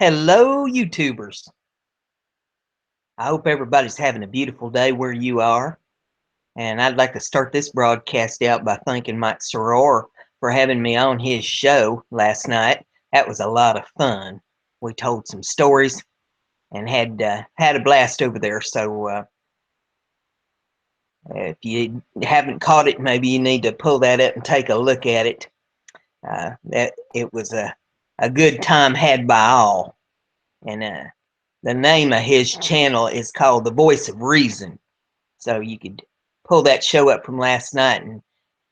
Hello, YouTubers. I hope everybody's having a beautiful day where you are. And I'd like to start this broadcast out by thanking Mike Soror for having me on his show last night. That was a lot of fun. We told some stories and had a blast over there. So if you haven't caught it, maybe you need to pull that up and take a look at it. That it was a good time had by all. And the name of his channel is called The Voice of Reason. So you could pull that show up from last night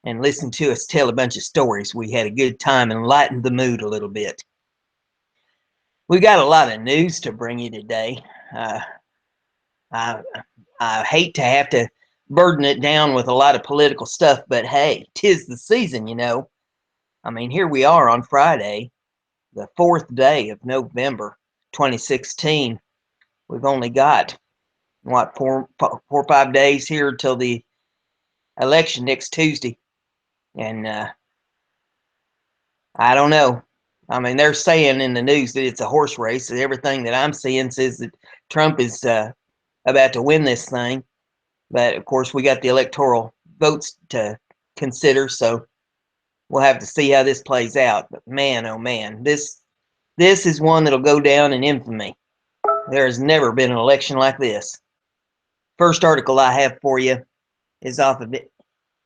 and listen to us tell a bunch of stories. We had a good time and lightened the mood a little bit. We got a lot of news to bring you today. I hate to have to burden it down with a lot of political stuff, but hey, 'tis the season, you know. I mean, here we are on Friday, the 4th day of November 2016. We've only got what, four or 5 days here till the election next Tuesday. And I don't know. I mean, they're saying in the news that it's a horse race. Everything that I'm seeing says that Trump is about to win this thing. But of course, we got the electoral votes to consider, so we'll have to see how this plays out. But man, oh man, this is one that'll go down in infamy. There has never been an election like this. First article I have for you is off of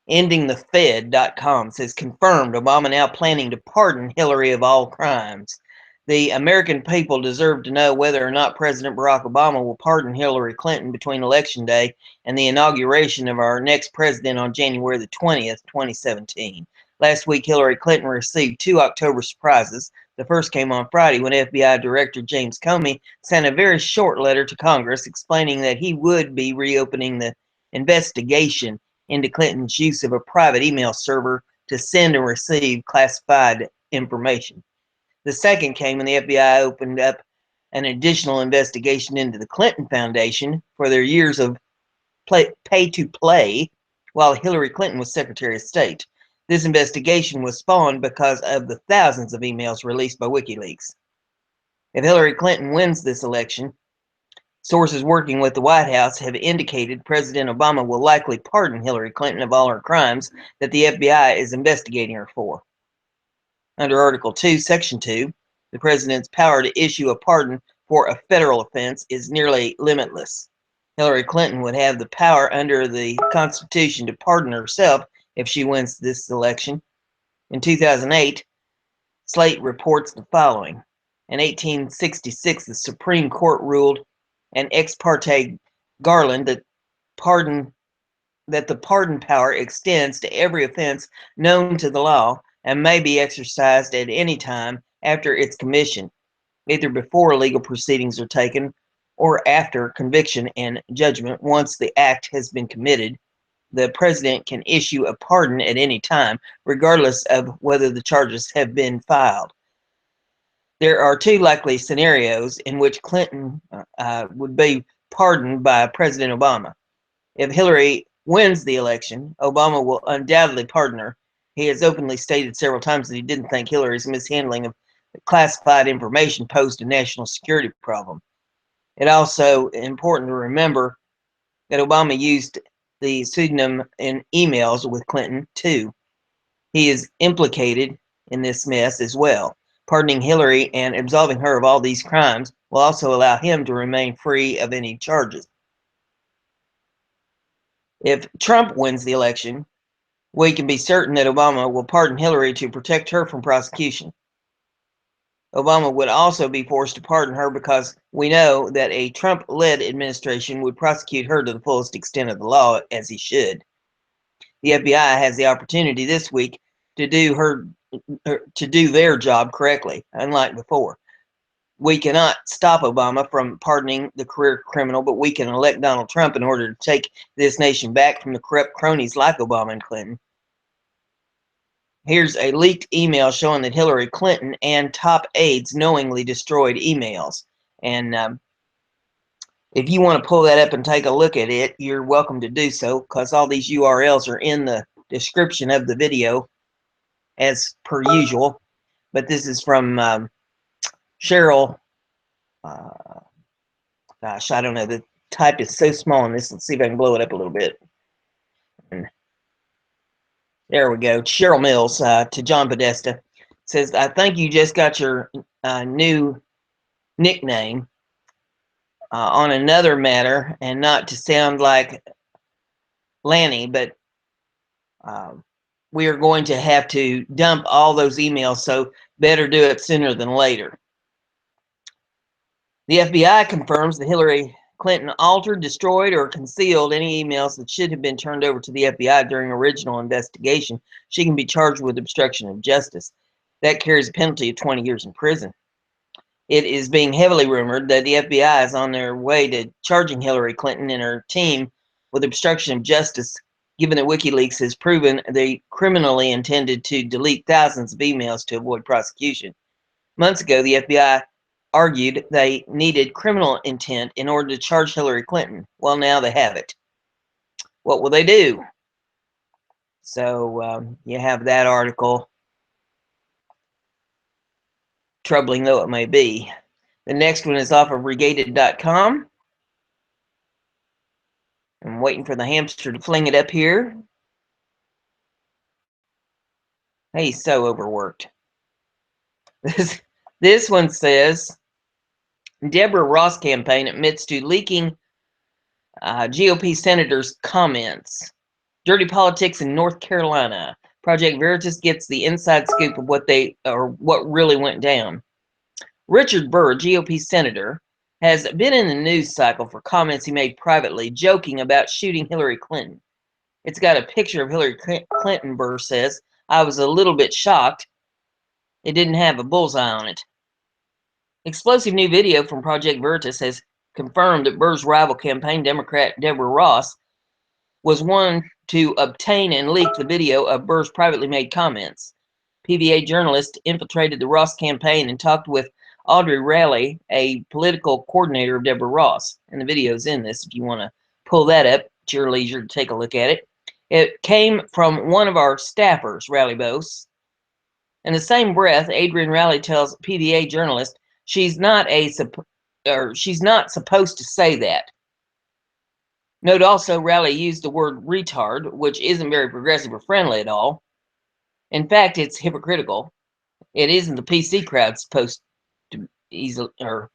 endingthefed.com. It says, confirmed, Obama now planning to pardon Hillary of all crimes. The American people deserve to know whether or not President Barack Obama will pardon Hillary Clinton between Election Day and the inauguration of our next president on January the 20th, 2017. Last week, Hillary Clinton received 2 October surprises. The first came on Friday when FBI Director James Comey sent a very short letter to Congress explaining that he would be reopening the investigation into Clinton's use of a private email server to send and receive classified information. The second came when the FBI opened up an additional investigation into the Clinton Foundation for their years of pay-to-play while Hillary Clinton was Secretary of State. This investigation was spawned because of the thousands of emails released by WikiLeaks. If Hillary Clinton wins this election, sources working with the White House have indicated President Obama will likely pardon Hillary Clinton of all her crimes that the FBI is investigating her for. Under Article 2, Section 2, the president's power to issue a pardon for a federal offense is nearly limitless. Hillary Clinton would have the power under the Constitution to pardon herself if she wins this election. In 2008, Slate reports the following. In 1866, the Supreme Court ruled an ex parte Garland that the pardon power extends to every offense known to the law and may be exercised at any time after its commission, either before legal proceedings are taken or after conviction and judgment. Once the act has been committed, the president can issue a pardon at any time, regardless of whether the charges have been filed. There are 2 likely scenarios in which Clinton would be pardoned by President Obama. If Hillary wins the election, Obama will undoubtedly pardon her. He has openly stated several times that he didn't think Hillary's mishandling of classified information posed a national security problem. It's also important to remember that Obama used the pseudonym in emails with Clinton, too. He is implicated in this mess as well. Pardoning Hillary and absolving her of all these crimes will also allow him to remain free of any charges. If Trump wins the election, we can be certain that Obama will pardon Hillary to protect her from prosecution. Obama would also be forced to pardon her because we know that a Trump-led administration would prosecute her to the fullest extent of the law, as he should. The FBI has the opportunity this week to do their job correctly, unlike before. We cannot stop Obama from pardoning the career criminal, but we can elect Donald Trump in order to take this nation back from the corrupt cronies like Obama and Clinton. Here's a leaked email showing that Hillary Clinton and top aides knowingly destroyed emails. And if you want to pull that up and take a look at it, you're welcome to do so, because all these URLs are in the description of the video, as per usual. But this is from Cheryl Uh, gosh, I don't know. The type is so small on this. Let's see if I can blow it up a little bit. And there we go. Cheryl Mills to John Podesta says, I think you just got your new nickname. On another matter, and not to sound like Lanny, but we are going to have to dump all those emails, so better do it sooner than later. The FBI confirms that Hillary Clinton altered, destroyed, or concealed any emails that should have been turned over to the FBI during original investigation. She can be charged with obstruction of justice. That carries a penalty of 20 years in prison. It is being heavily rumored that the FBI is on their way to charging Hillary Clinton and her team with obstruction of justice, given that WikiLeaks has proven they criminally intended to delete thousands of emails to avoid prosecution. Months ago, the FBI argued they needed criminal intent in order to charge Hillary Clinton. Well, now they have it. What will they do? So you have that article, troubling though it may be. The next one is off of regated.com. I'm waiting for the hamster to fling it up here. Hey, he's so overworked. This one says, Deborah Ross campaign admits to leaking GOP senators' comments. Dirty politics in North Carolina. Project Veritas gets the inside scoop of what really went down. Richard Burr, GOP senator, has been in the news cycle for comments he made privately, joking about shooting Hillary Clinton. It's got a picture of Hillary Clinton, Burr says. I was a little bit shocked. It didn't have a bullseye on it. Explosive new video from Project Veritas has confirmed that Burr's rival campaign Democrat Deborah Ross was one to obtain and leak the video of Burr's privately made comments. PVA journalists infiltrated the Ross campaign and talked with Audrey Raleigh, a political coordinator of Deborah Ross. And the video's in this if you want to pull that up at your leisure to take a look at it. It came from one of our staffers, Raleigh boasts. In the same breath, Adrienne Raleigh tells PVA journalists she's not supposed to say that. Note also, Raleigh used the word retard, which isn't very progressive or friendly at all. In fact, it's hypocritical. It isn't the PC crowd supposed to easily, or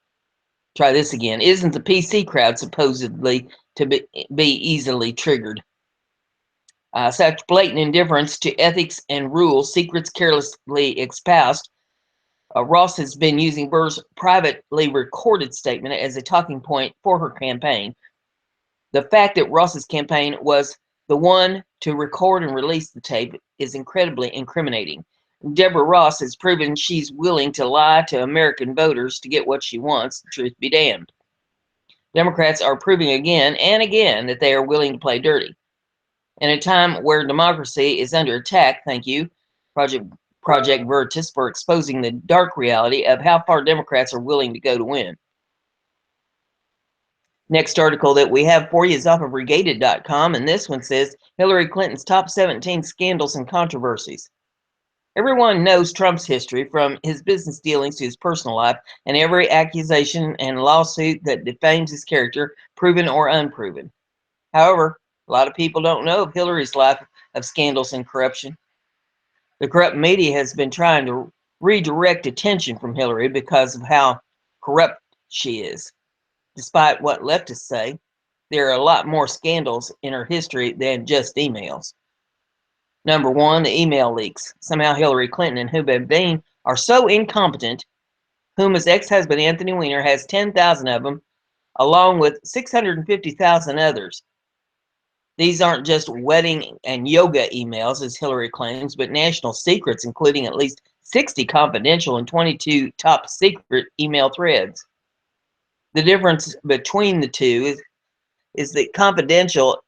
try this again, isn't the PC crowd supposedly to be easily triggered. Such blatant indifference to ethics and rules, secrets carelessly espoused. Ross has been using Burr's privately recorded statement as a talking point for her campaign. The fact that Ross's campaign was the one to record and release the tape is incredibly incriminating. Deborah Ross has proven she's willing to lie to American voters to get what she wants, truth be damned. Democrats are proving again and again that they are willing to play dirty. In a time where democracy is under attack, thank you, Project Veritas, for exposing the dark reality of how far Democrats are willing to go to win. Next article that we have for you is off of regated.com, and this one says Hillary Clinton's top 17 scandals and controversies. Everyone knows Trump's history, from his business dealings to his personal life, and every accusation and lawsuit that defames his character, proven or unproven. However, a lot of people don't know of Hillary's life of scandals and corruption. The corrupt media has been trying to redirect attention from Hillary because of how corrupt she is. Despite what leftists say, there are a lot more scandals in her history than just emails. Number one, the email leaks. Somehow Hillary Clinton and Hubab Abedin are so incompetent. Huma's ex-husband Anthony Weiner has 10,000 of them, along with 650,000 others. These aren't just wedding and yoga emails, as Hillary claims, but national secrets, including at least 60 confidential and 22 top secret email threads. The difference between the two is that confidential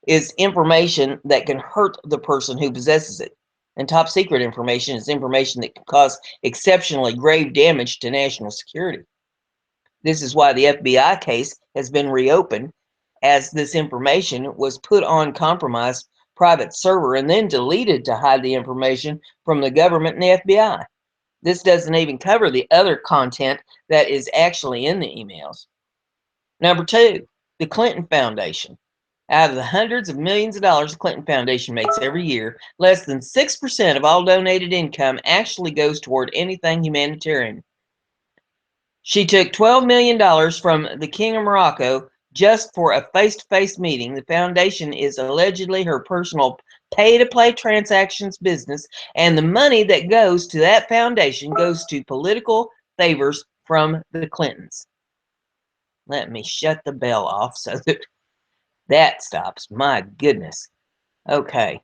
is information that can hurt the person who possesses it, and top secret information is information that can cause exceptionally grave damage to national security. This is why the FBI case has been reopened, as this information was put on compromised private server and then deleted to hide the information from the government and the FBI. This doesn't even cover the other content that is actually in the emails. Number 2, the Clinton Foundation. Out of the hundreds of millions of dollars the Clinton Foundation makes every year, less than 6% of all donated income actually goes toward anything humanitarian. She took $12 million from the King of Morocco just for a face-to-face meeting. The foundation is allegedly her personal pay-to-play transactions business, and the money that goes to that foundation goes to political favors from the Clintons. Let me shut the bell off so that that stops. My goodness. Okay.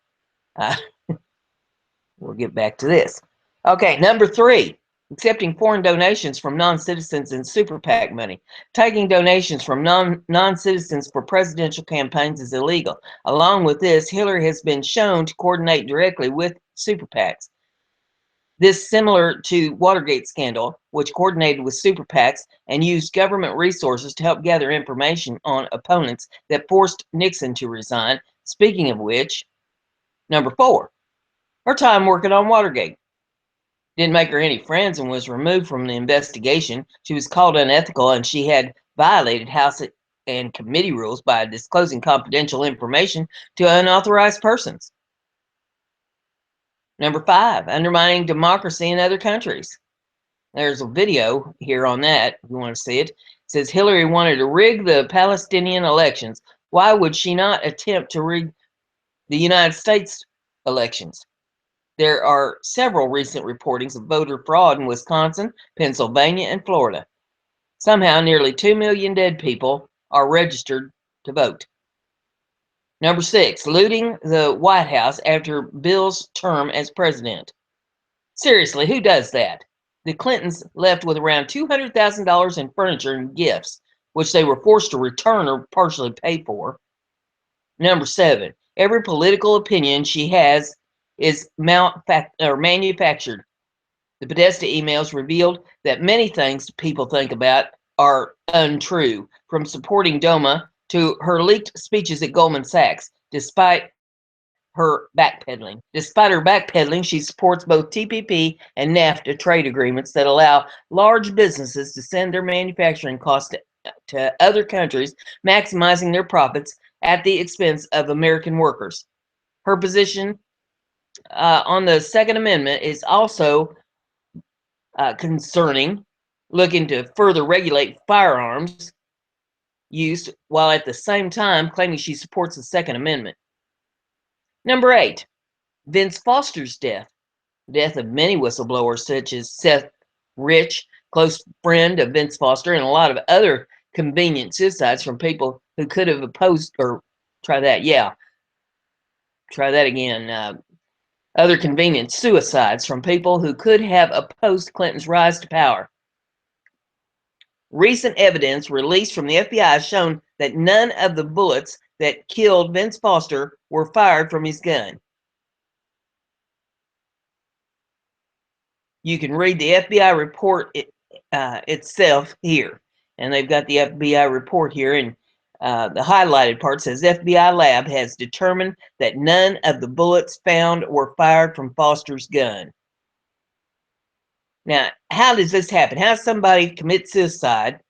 We'll get back to this. Okay, number 3, accepting foreign donations from non-citizens and super PAC money. Taking donations from non-citizens for presidential campaigns is illegal. Along with this, Hillary has been shown to coordinate directly with super PACs. This similar to Watergate scandal, which coordinated with super PACs and used government resources to help gather information on opponents that forced Nixon to resign. Speaking of which, number 4, her time working on Watergate didn't make her any friends and was removed from the investigation. She was called unethical, and she had violated House and committee rules by disclosing confidential information to unauthorized persons. Number 5, undermining democracy in other countries. There's a video here on that if you want to see it. It says Hillary wanted to rig the Palestinian elections. Why would she not attempt to rig the United States elections? There are several recent reportings of voter fraud in Wisconsin, Pennsylvania, and Florida. Somehow, nearly 2 million dead people are registered to vote. Number 6, looting the White House after Bill's term as president. Seriously, who does that? The Clintons left with around $200,000 in furniture and gifts, which they were forced to return or partially pay for. Number 7, every political opinion she has is manufactured. The Podesta emails revealed that many things people think about are untrue, from supporting DOMA to her leaked speeches at Goldman Sachs. Despite her backpedaling, she supports both TPP and NAFTA trade agreements that allow large businesses to send their manufacturing costs to other countries, maximizing their profits at the expense of American workers. Her position on the Second Amendment is also concerning, looking to further regulate firearms use while at the same time claiming she supports the Second Amendment. Number 8, Vince Foster's death. The death of many whistleblowers such as Seth Rich, close friend of Vince Foster, and a lot of other convenient suicides from people who could have opposed, or try that again. Other convenient suicides from people who could have opposed Clinton's rise to power. Recent evidence released from the FBI has shown that none of the bullets that killed Vince Foster were fired from his gun. You can read the FBI report itself here. And they've got the FBI report here, and the highlighted part says FBI lab has determined that none of the bullets found were fired from Foster's gun. Now, how does this happen? How does somebody commit suicide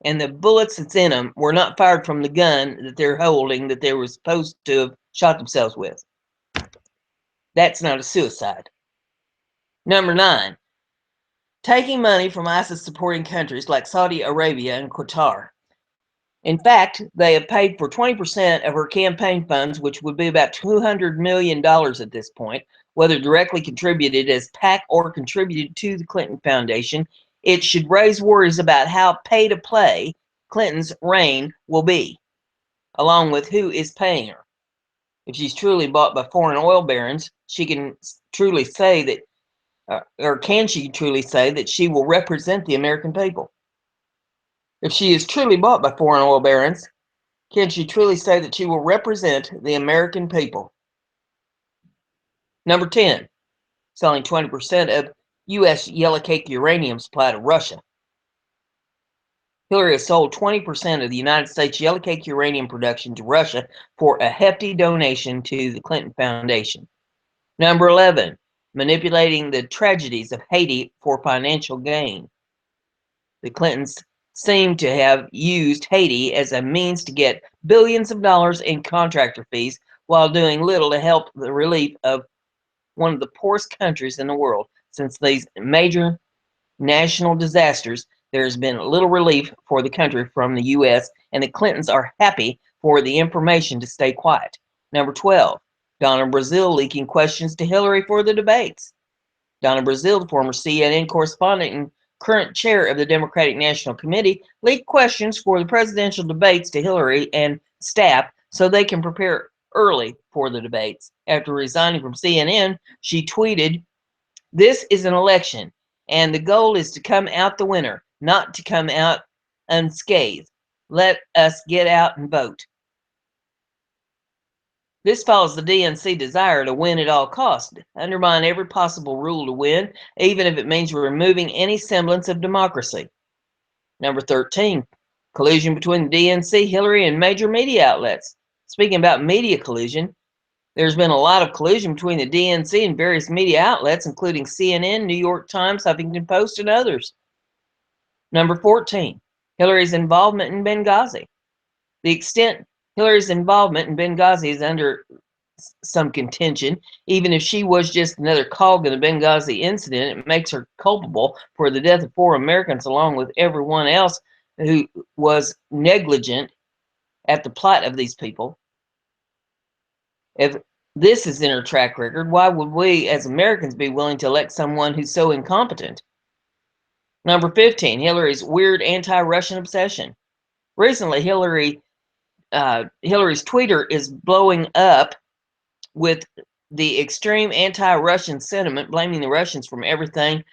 and the bullets that's in them were not fired from the gun that they're holding that they were supposed to have shot themselves with? That's not a suicide. Number 9, taking money from ISIS supporting countries like Saudi Arabia and Qatar. In fact, they have paid for 20% of her campaign funds, which would be about $200 million at this point, whether directly contributed as PAC or contributed to the Clinton Foundation. It should raise worries about how pay-to-play Clinton's reign will be, along with who is paying her. If she's truly bought by foreign oil barons, she can truly say that, or can she truly say that she will represent the American people? If she is truly bought by foreign oil barons, can she truly say that she will represent the American people? Number 10, selling 20% of U.S. yellowcake uranium supply to Russia. Hillary has sold 20% of the United States yellowcake uranium production to Russia for a hefty donation to the Clinton Foundation. Number 11, manipulating the tragedies of Haiti for financial gain. The Clintons seem to have used Haiti as a means to get billions of dollars in contractor fees while doing little to help the relief of one of the poorest countries in the world. Since these major national disasters, there has been little relief for the country from the U.S., and the Clintons are happy for the information to stay quiet. Number 12, Donna Brazile leaking questions to Hillary for the debates. Donna Brazile, the former CNN correspondent and current chair of the Democratic National Committee, leaked questions for the presidential debates to Hillary and staff so they can prepare early for the debates. After resigning from CNN, she tweeted, "This is an election, and the goal is to come out the winner, not to come out unscathed. Let us get out and vote." This follows the DNC desire to win at all costs, undermine every possible rule to win, even if it means removing any semblance of democracy. Number 13, collusion between the DNC, Hillary, and major media outlets. Speaking about media collusion, there's been a lot of collusion between the DNC and various media outlets, including CNN, New York Times, Huffington Post, and others. Number 14, Hillary's involvement in Benghazi. The extent Hillary's involvement in Benghazi is under some contention. Even if she was just another cog in the Benghazi incident, it makes her culpable for the death of 4 Americans, along with everyone else who was negligent at the plight of these people. If this is in her track record, why would we as Americans be willing to elect someone who's so incompetent? Number 15, Hillary's weird anti-Russian obsession. Recently, Hillary's Twitter is blowing up with the extreme anti-Russian sentiment, blaming the Russians from everything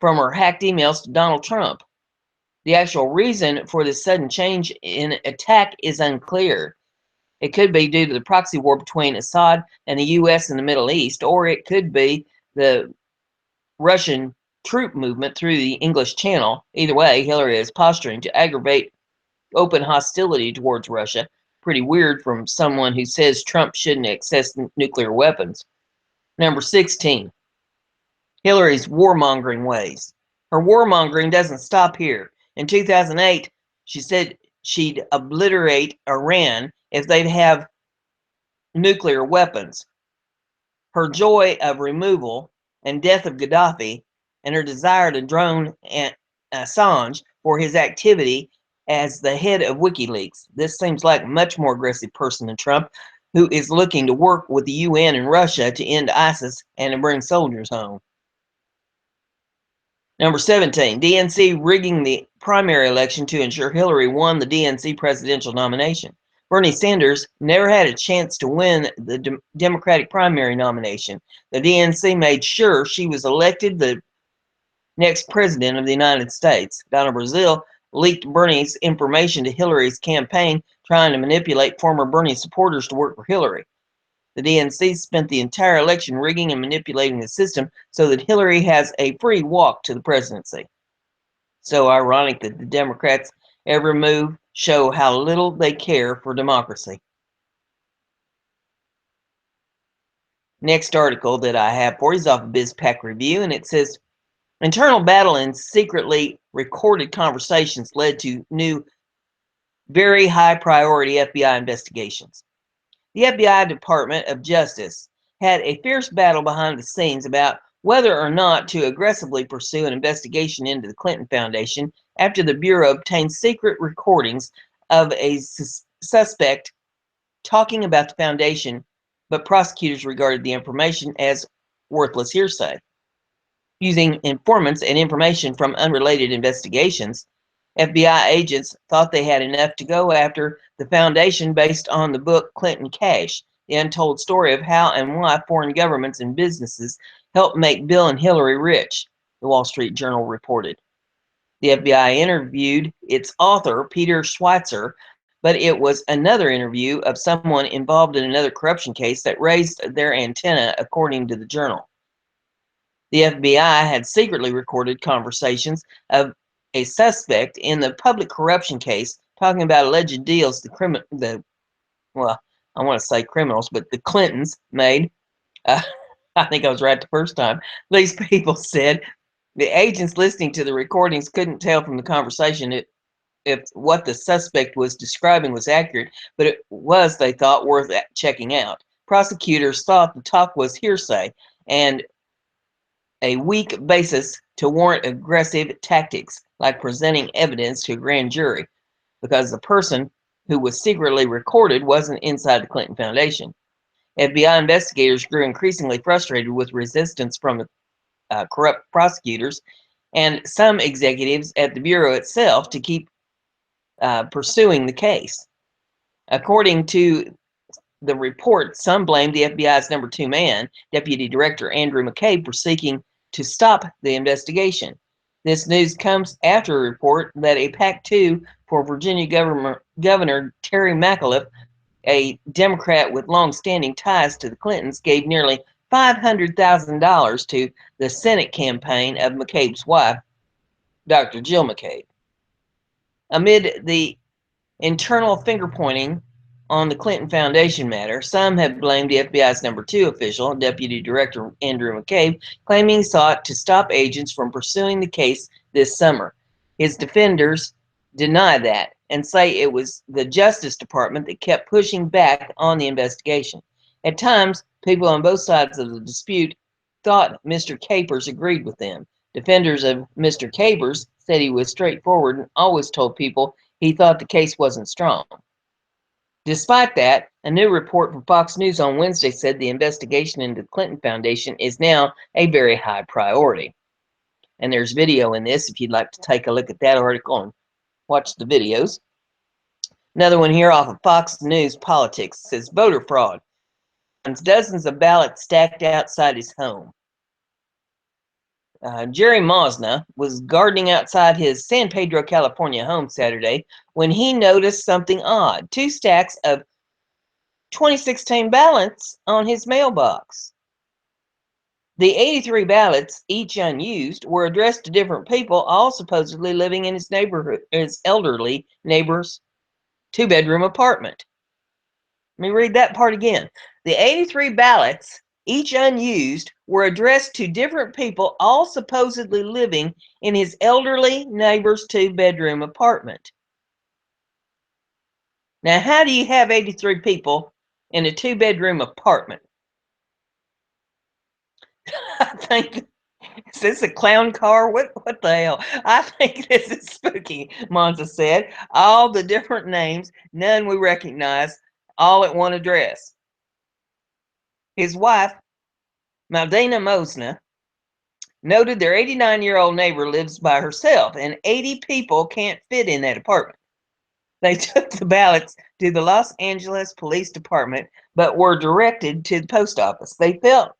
from her hacked emails to Donald Trump. The actual reason for this sudden change in attack is unclear. It could be due to the proxy war between Assad and the U.S. in the Middle East, or it could be the Russian troop movement through the English Channel. Either way, Hillary is posturing to aggravate open hostility towards Russia. Pretty weird from someone who says Trump shouldn't access nuclear weapons. Number 16, Hillary's warmongering ways. Her warmongering doesn't stop here. In 2008, she said she'd obliterate Iran if they'd have nuclear weapons. Her joy of removal and death of Gaddafi, and her desire to drone Assange for his activity as the head of WikiLeaks. This seems like a much more aggressive person than Trump, who is looking to work with the UN and Russia to end ISIS and to bring soldiers home. Number 17, DNC rigging the primary election to ensure Hillary won the DNC presidential nomination. Bernie Sanders never had a chance to win the Democratic primary nomination. The DNC made sure she was elected the next president of the United States. Donna Brazile leaked Bernie's information to Hillary's campaign, trying to manipulate former Bernie supporters to work for Hillary. The DNC spent the entire election rigging and manipulating the system so that Hillary has a free walk to the presidency. So ironic that the Democrats' every move show how little they care for democracy. Next article that I have for you is off of BizPack Review, and it says, internal battle and secretly recorded conversations led to new, very high priority FBI investigations. The FBI Department of Justice had a fierce battle behind the scenes about whether or not to aggressively pursue an investigation into the Clinton Foundation after the Bureau obtained secret recordings of a suspect talking about the foundation, but prosecutors regarded the information as worthless hearsay. Using informants and information from unrelated investigations, FBI agents thought they had enough to go after the foundation based on the book Clinton Cash, the untold story of how and why foreign governments and businesses helped make Bill and Hillary rich, the Wall Street Journal reported. The FBI interviewed its author, Peter Schweitzer, but it was another interview of someone involved in another corruption case that raised their antenna, according to the Journal. The FBI had secretly recorded conversations of a suspect in the public corruption case talking about alleged deals I want to say criminals, but the Clintons made I think I was right the first time. These people said the agents listening to the recordings couldn't tell from the conversation if what the suspect was describing was accurate, but it was, they thought, worth checking out. Prosecutors thought the talk was hearsay and a weak basis to warrant aggressive tactics like presenting evidence to a grand jury because the person who was secretly recorded wasn't inside the Clinton Foundation. FBI investigators grew increasingly frustrated with resistance from corrupt prosecutors and some executives at the Bureau itself to keep pursuing the case. According to the report, some blamed the FBI's number two man, Deputy Director Andrew McCabe, for seeking to stop the investigation. This news comes after a report that a PAC 2 for Virginia Governor Terry McAuliffe, a Democrat with long-standing ties to the Clintons, gave nearly $500,000 to the Senate campaign of McCabe's wife, Dr. Jill McCabe. Amid the internal finger-pointing on the Clinton Foundation matter, some have blamed the FBI's number two official, Deputy Director Andrew McCabe, claiming he sought to stop agents from pursuing the case this summer. His defenders deny that and say it was the Justice Department that kept pushing back on the investigation. At times, people on both sides of the dispute thought Mr. Capers agreed with them. Defenders of Mr. Capers said he was straightforward and always told people he thought the case wasn't strong. Despite that, a new report from Fox News on Wednesday said the investigation into the Clinton Foundation is now a very high priority. And there's video in this if you'd like to take a look at that article and watch the videos. Another one here off of Fox News Politics says voter fraud. Dozens of ballots stacked outside his home. Jerry Mosna was gardening outside his San Pedro, California home Saturday when he noticed something odd. Two stacks of 2016 ballots on his mailbox. The 83 ballots, each unused, were addressed to different people, all supposedly living in his neighborhood, his elderly neighbor's two-bedroom apartment. Let me read that part again. The 83 ballots, each unused, were addressed to different people, all supposedly living in his elderly neighbor's two-bedroom apartment. Now, how do you have 83 people in a two-bedroom apartment? I think, is this a clown car? What the hell? I think this is spooky, Monza said. All the different names, none we recognize, all at one address. His wife, Maldena Mosna, noted their 89-year-old neighbor lives by herself and 80 people can't fit in that apartment. They took the ballots to the Los Angeles Police Department but were directed to the post office. They felt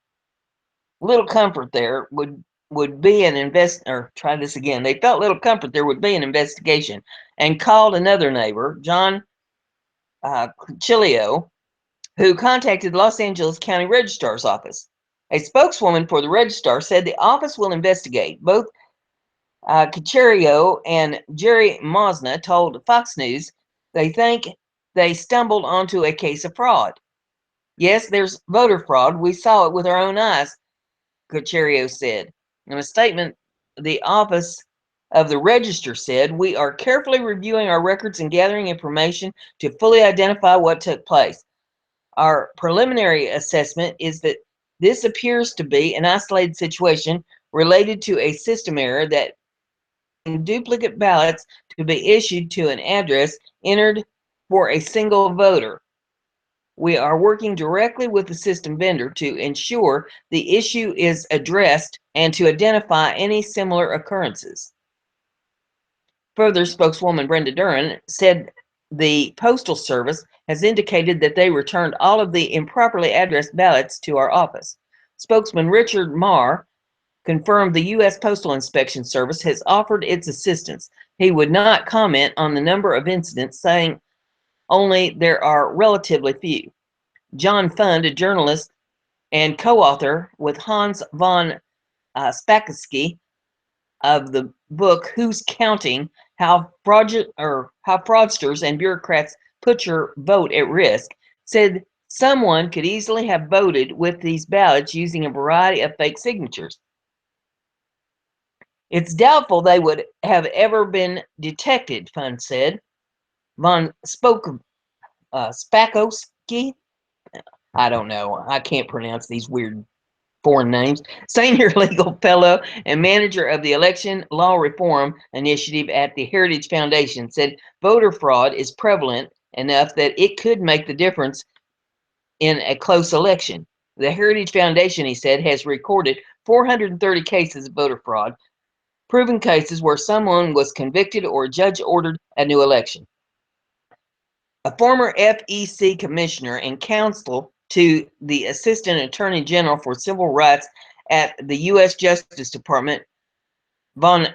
little comfort there would be an They felt little comfort there would be an investigation and called another neighbor, John Chilio, who contacted the Los Angeles County Registrar's office. A spokeswoman for the registrar said the office will investigate. Both Cacherio and Jerry Mosna told Fox News they think they stumbled onto a case of fraud. Yes, there's voter fraud. We saw it with our own eyes, Cacherio said. In a statement, the office of the register said, we are carefully reviewing our records and gathering information to fully identify what took place. Our preliminary assessment is that this appears to be an isolated situation related to a system error that duplicate ballots to be issued to an address entered for a single voter. We are working directly with the system vendor to ensure the issue is addressed and to identify any similar occurrences. Further, spokeswoman Brenda said the Postal Service has indicated that they returned all of the improperly addressed ballots to our office. Spokesman Richard Marr confirmed the U.S. Postal Inspection Service has offered its assistance. He would not comment on the number of incidents, saying only there are relatively few. John Fund, a journalist and co-author with Hans von Spakovsky of the book Who's Counting? How Fraudsters and Bureaucrats Put Your Vote at Risk, said Someone could easily have voted with these ballots using a variety of fake signatures. It's doubtful they would have ever been detected, Fun said. Von Spakovsky, I don't know, I can't pronounce these weird foreign names, senior legal fellow and manager of the Election Law Reform Initiative at the Heritage Foundation, said voter fraud is prevalent enough that it could make the difference in a close election. The Heritage Foundation, he said, has recorded 430 cases of voter fraud, proven cases where someone was convicted or a judge ordered a new election. A former FEC commissioner and counsel to the Assistant Attorney General for Civil Rights at the U.S. Justice Department, Von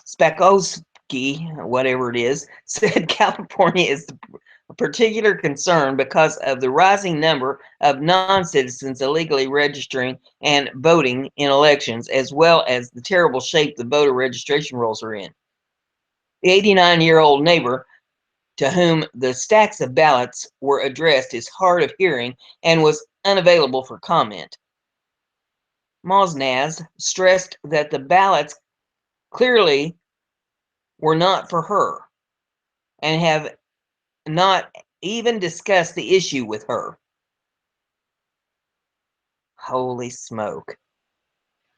Spakovsky, whatever it is, said California is a particular concern because of the rising number of non-citizens illegally registering and voting in elections, as well as the terrible shape the voter registration rolls are in. The 89-year-old neighbor to whom the stacks of ballots were addressed is hard of hearing and was unavailable for comment. Mosnaz stressed that the ballots clearly were not for her and have not even discussed the issue with her. Holy smoke.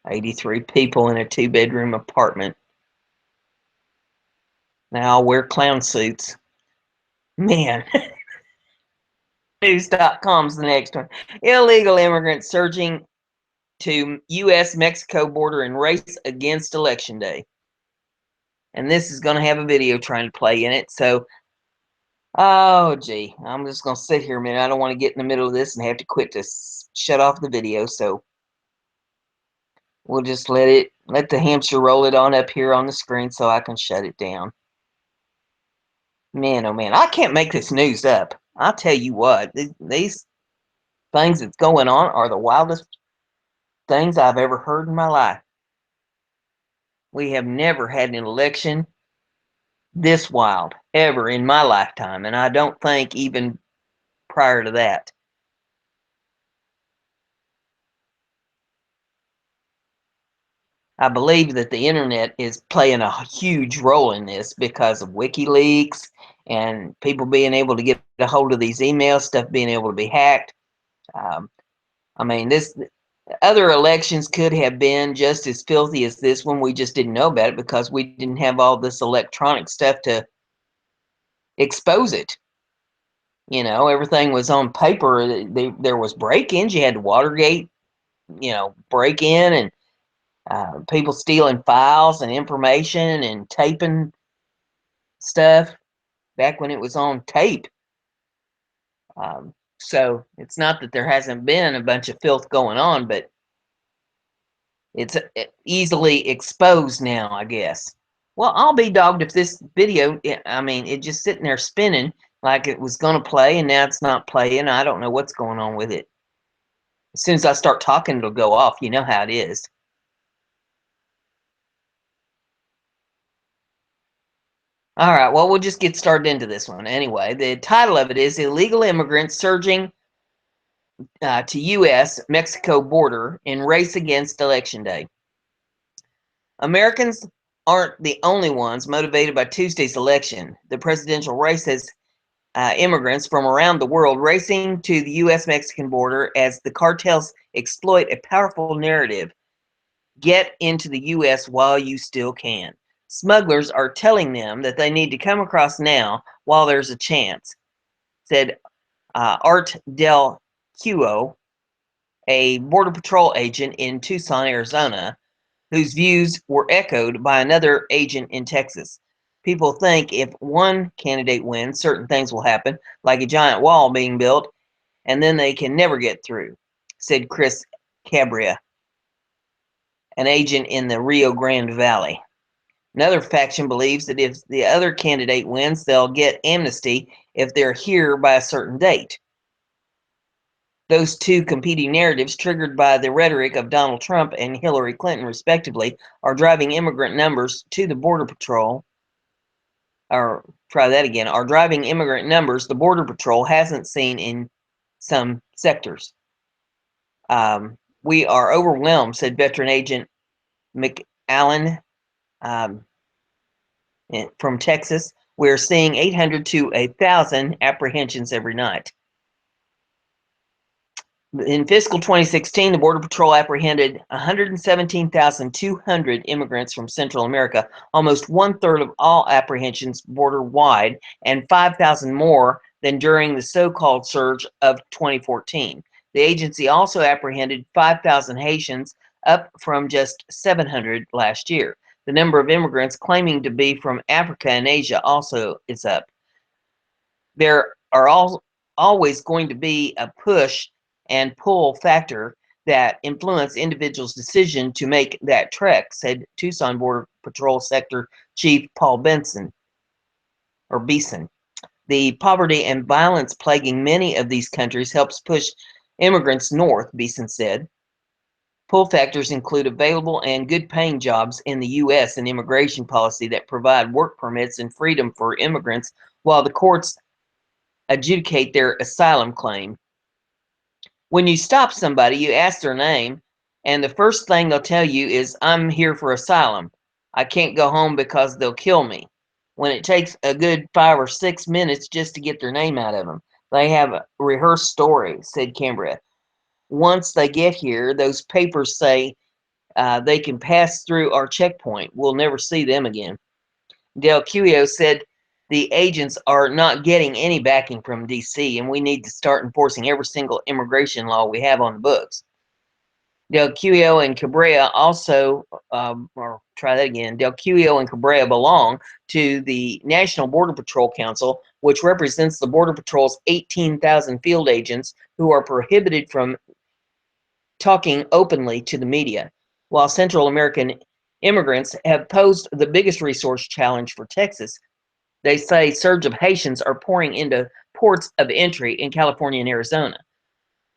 83 people in a 2-bedroom apartment. Now I'll wear clown suits. Man. News.com's the next one. Illegal immigrants surging to U.S.-Mexico border in race against Election Day. And this is going to have a video trying to play in it. So, oh, gee, I'm just going to sit here a minute. I don't want to get in the middle of this and have to quit to shut off the video. So, we'll just let the hamster roll it on up here on the screen so I can shut it down. Man, oh man, I can't make this news up. I'll tell you what, these things that's going on are the wildest things I've ever heard in my life. We have never had an election this wild ever in my lifetime, and I don't think even prior to that. I believe that the internet is playing a huge role in this because of WikiLeaks and people being able to get a hold of these emails, stuff being able to be hacked. I mean, this other elections could have been just as filthy as this one. We just didn't know about it because we didn't have all this electronic stuff to expose it. You know, everything was on paper. There was break-ins. You had Watergate, break in and people stealing files and information and taping stuff back when it was on tape. So it's not that there hasn't been a bunch of filth going on, but it's easily exposed now, I guess. Well, I'll be dogged if this video, I mean, it just sitting there spinning like it was going to play, and now it's not playing. I don't know what's going on with it. As soon as I start talking, it'll go off. You know how it is. All right, well, we'll just get started into this one. Anyway, the title of it is Illegal Immigrants Surging to U.S.-Mexico Border in Race Against Election Day. Americans aren't the only ones motivated by Tuesday's election. The presidential race has immigrants from around the world racing to the U.S.-Mexican border as the cartels exploit a powerful narrative. Get into the U.S. while you still can. Smugglers are telling them that they need to come across now while there's a chance, said Art Del Cuo, a Border Patrol agent in Tucson, Arizona, whose views were echoed by another agent in Texas. People think if one candidate wins, certain things will happen, like a giant wall being built, and then they can never get through, said Chris Cabria, an agent in the Rio Grande Valley. Another faction believes that if the other candidate wins, they'll get amnesty if they're here by a certain date. Those two competing narratives, triggered by the rhetoric of Donald Trump and Hillary Clinton, respectively, are driving immigrant numbers to the Border Patrol. Or try that again. Are driving immigrant numbers the Border Patrol hasn't seen in some sectors. We are overwhelmed, said veteran agent McAllen from Texas. We're seeing 800 to 1,000 apprehensions every night. In fiscal 2016, the Border Patrol apprehended 117,200 immigrants from Central America, almost one-third of all apprehensions border-wide, and 5,000 more than during the so-called surge of 2014. The agency also apprehended 5,000 Haitians, up from just 700 last year. The number of immigrants claiming to be from Africa and Asia also is up. There are always going to be a push and pull factor that influence individuals' decision to make that trek, said Tucson Border Patrol Sector Chief Paul Beeson. The poverty and violence plaguing many of these countries helps push immigrants north, Beeson said. Pull factors include available and good-paying jobs in the U.S. and immigration policy that provide work permits and freedom for immigrants while the courts adjudicate their asylum claim. When you stop somebody, you ask their name, and the first thing they'll tell you is, I'm here for asylum. I can't go home because they'll kill me. When it takes a good 5 or 6 minutes just to get their name out of them, they have a rehearsed story, said Cambria. Once they get here, those papers say they can pass through our checkpoint. We'll never see them again. Del Cuyo said the agents are not getting any backing from D.C., and we need to start enforcing every single immigration law we have on the books. Del Cuyo and Cabrera also, Del Cuyo and Cabrera belong to the National Border Patrol Council, which represents the Border Patrol's 18,000 field agents who are prohibited from talking openly to the media. While Central American immigrants have posed the biggest resource challenge for Texas, they say surge of Haitians are pouring into ports of entry in California and Arizona.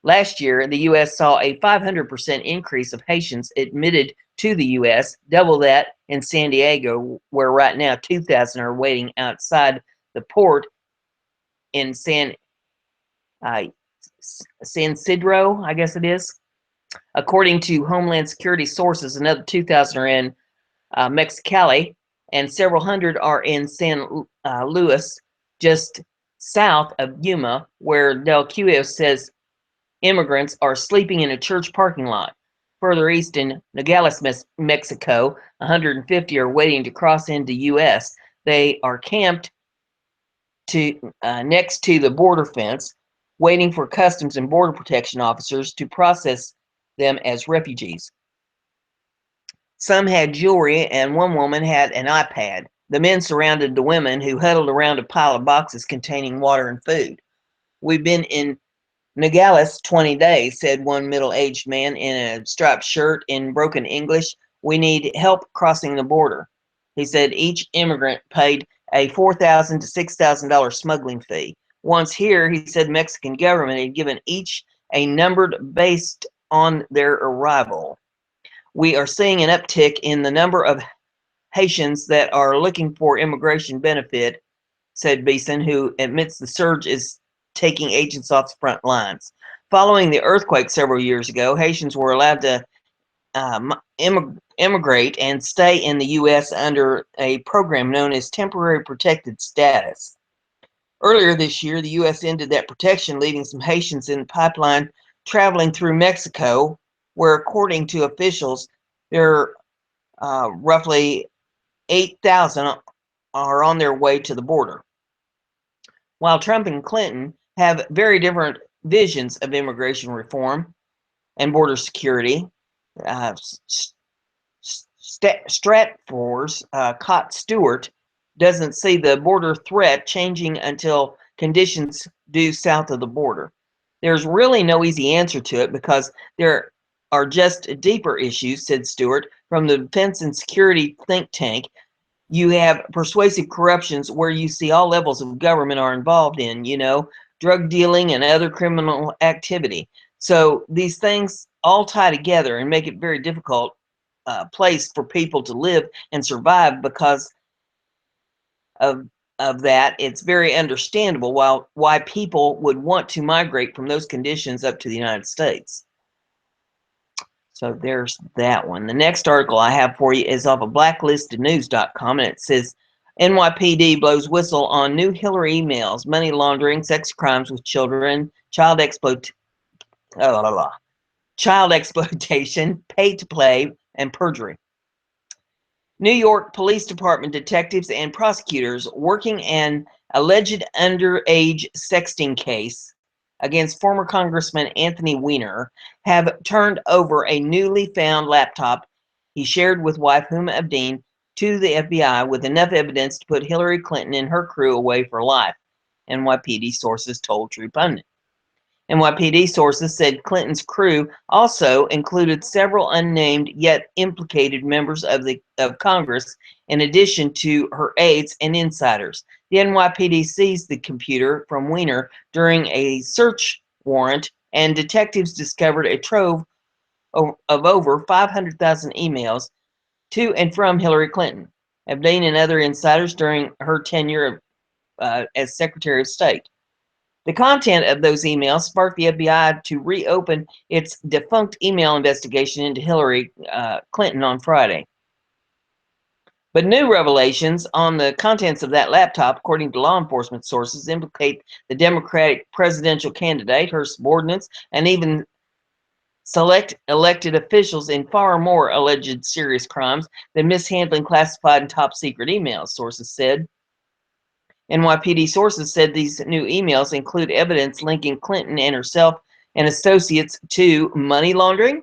Last year, the U.S. saw a 500% increase of Haitians admitted to the U.S., double that in San Diego, where right now 2,000 are waiting outside the port in San Isidro, I guess it is. According to Homeland Security sources, another 2,000 are in Mexicali, and several hundred are in San Luis, just south of Yuma, where Del Cuyo says immigrants are sleeping in a church parking lot. Further east in Nogales, Mexico, 150 are waiting to cross into U.S. They are camped next to the border fence, waiting for Customs and Border Protection officers to process them as refugees. Some had jewelry, and one woman had an iPad. The men surrounded the women, who huddled around a pile of boxes containing water and food. We've been in Nogales 20 days, said one middle-aged man in a striped shirt in broken English. We need help crossing the border. He said each immigrant paid a $4,000 to $6,000 smuggling fee. Once here, he said Mexican government had given each a numbered based on their arrival. We are seeing an uptick in the number of Haitians that are looking for immigration benefit, said Beeson, who admits the surge is taking agents off the front lines. Following the earthquake several years ago, Haitians were allowed to immigrate and stay in the U.S. under a program known as Temporary Protected Status. Earlier this year, the U.S. ended that protection, leaving some Haitians in the pipeline traveling through Mexico, where, according to officials, there are roughly 8,000 are on their way to the border. While Trump and Clinton have very different visions of immigration reform and border security, Stratfor's Cott Stewart doesn't see the border threat changing until conditions do south of the border. There's really no easy answer to it because there are just deeper issues, said Stewart, from the Defense and Security think tank. You have persuasive corruptions where you see all levels of government are involved in, drug dealing and other criminal activity. So these things all tie together and make it very difficult place for people to live and survive because of of that, it's very understandable why people would want to migrate from those conditions up to the United States. So there's that one. The next article I have for you is off of blacklistednews.com, and it says NYPD blows whistle on new Hillary emails, money laundering, sex crimes with children, child exploitation, pay to play, and perjury. New York Police Department detectives and prosecutors working an alleged underage sexting case against former Congressman Anthony Weiner have turned over a newly found laptop he shared with wife Huma Abedin to the FBI with enough evidence to put Hillary Clinton and her crew away for life, NYPD sources told True Pundit. NYPD sources said Clinton's crew also included several unnamed yet implicated members of Congress, in addition to her aides and insiders. The NYPD seized the computer from Weiner during a search warrant, and detectives discovered a trove of over 500,000 emails to and from Hillary Clinton, Abedin, and other insiders during her tenure as Secretary of State. The content of those emails sparked the FBI to reopen its defunct email investigation into Hillary Clinton on Friday. But new revelations on the contents of that laptop, according to law enforcement sources, implicate the Democratic presidential candidate, her subordinates, and even select elected officials in far more alleged serious crimes than mishandling classified and top secret emails, sources said. NYPD sources said these new emails include evidence linking Clinton and herself and associates to money laundering,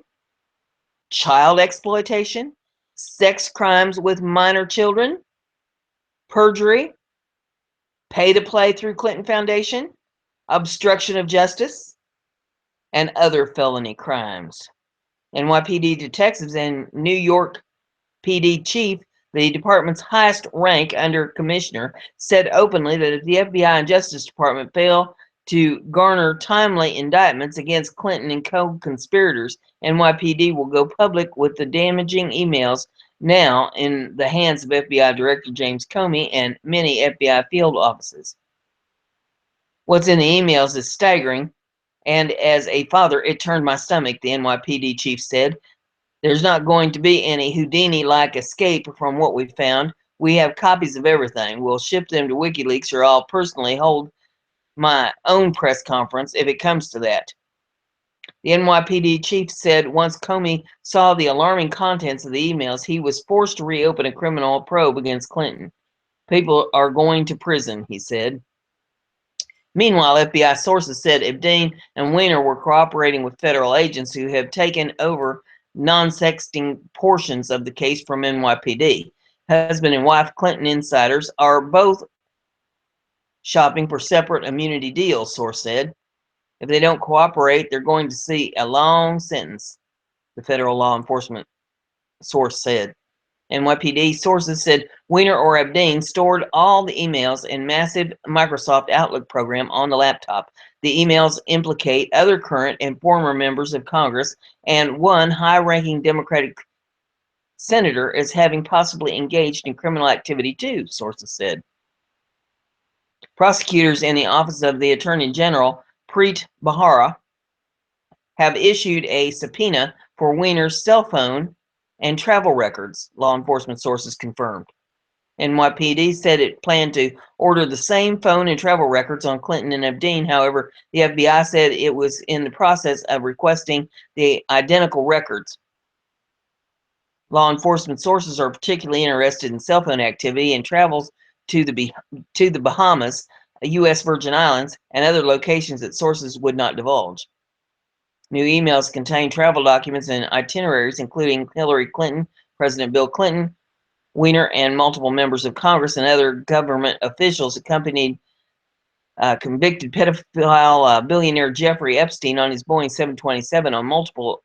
child exploitation, sex crimes with minor children, perjury, pay to play through Clinton Foundation, obstruction of justice, and other felony crimes. NYPD detectives and New York PD chief, the department's highest rank under commissioner, said openly that if the FBI and Justice Department fail to garner timely indictments against Clinton and co-conspirators, NYPD will go public with the damaging emails now in the hands of FBI Director James Comey and many FBI field offices. What's in the emails is staggering, and as a father, it turned my stomach, the NYPD chief said. There's not going to be any Houdini-like escape from what we found. We have copies of everything. We'll ship them to WikiLeaks, or I'll personally hold my own press conference if it comes to that. The NYPD chief said once Comey saw the alarming contents of the emails, he was forced to reopen a criminal probe against Clinton. People are going to prison, he said. Meanwhile, FBI sources said Abedin and Weiner were cooperating with federal agents who have taken over non-sexting portions of the case from NYPD. Husband and wife Clinton insiders are both shopping for separate immunity deals, source said. If they don't cooperate, they're going to see a long sentence, the federal law enforcement source said. NYPD sources said Weiner or Abedin stored all the emails in massive Microsoft Outlook program on the laptop. The emails implicate other current and former members of Congress and one high-ranking Democratic senator as having possibly engaged in criminal activity too, sources said. Prosecutors in the Office of the Attorney General, Preet Bharara, have issued a subpoena for Weiner's cell phone and travel records, law enforcement sources confirmed. NYPD said it planned to order the same phone and travel records on Clinton and Abedin. However, the FBI said it was in the process of requesting the identical records. Law enforcement sources are particularly interested in cell phone activity and travels to the Bahamas, U.S. Virgin Islands, and other locations that sources would not divulge. New emails contain travel documents and itineraries, including Hillary Clinton, President Bill Clinton, Weiner, and multiple members of Congress and other government officials accompanied convicted pedophile billionaire Jeffrey Epstein on his Boeing 727 on multiple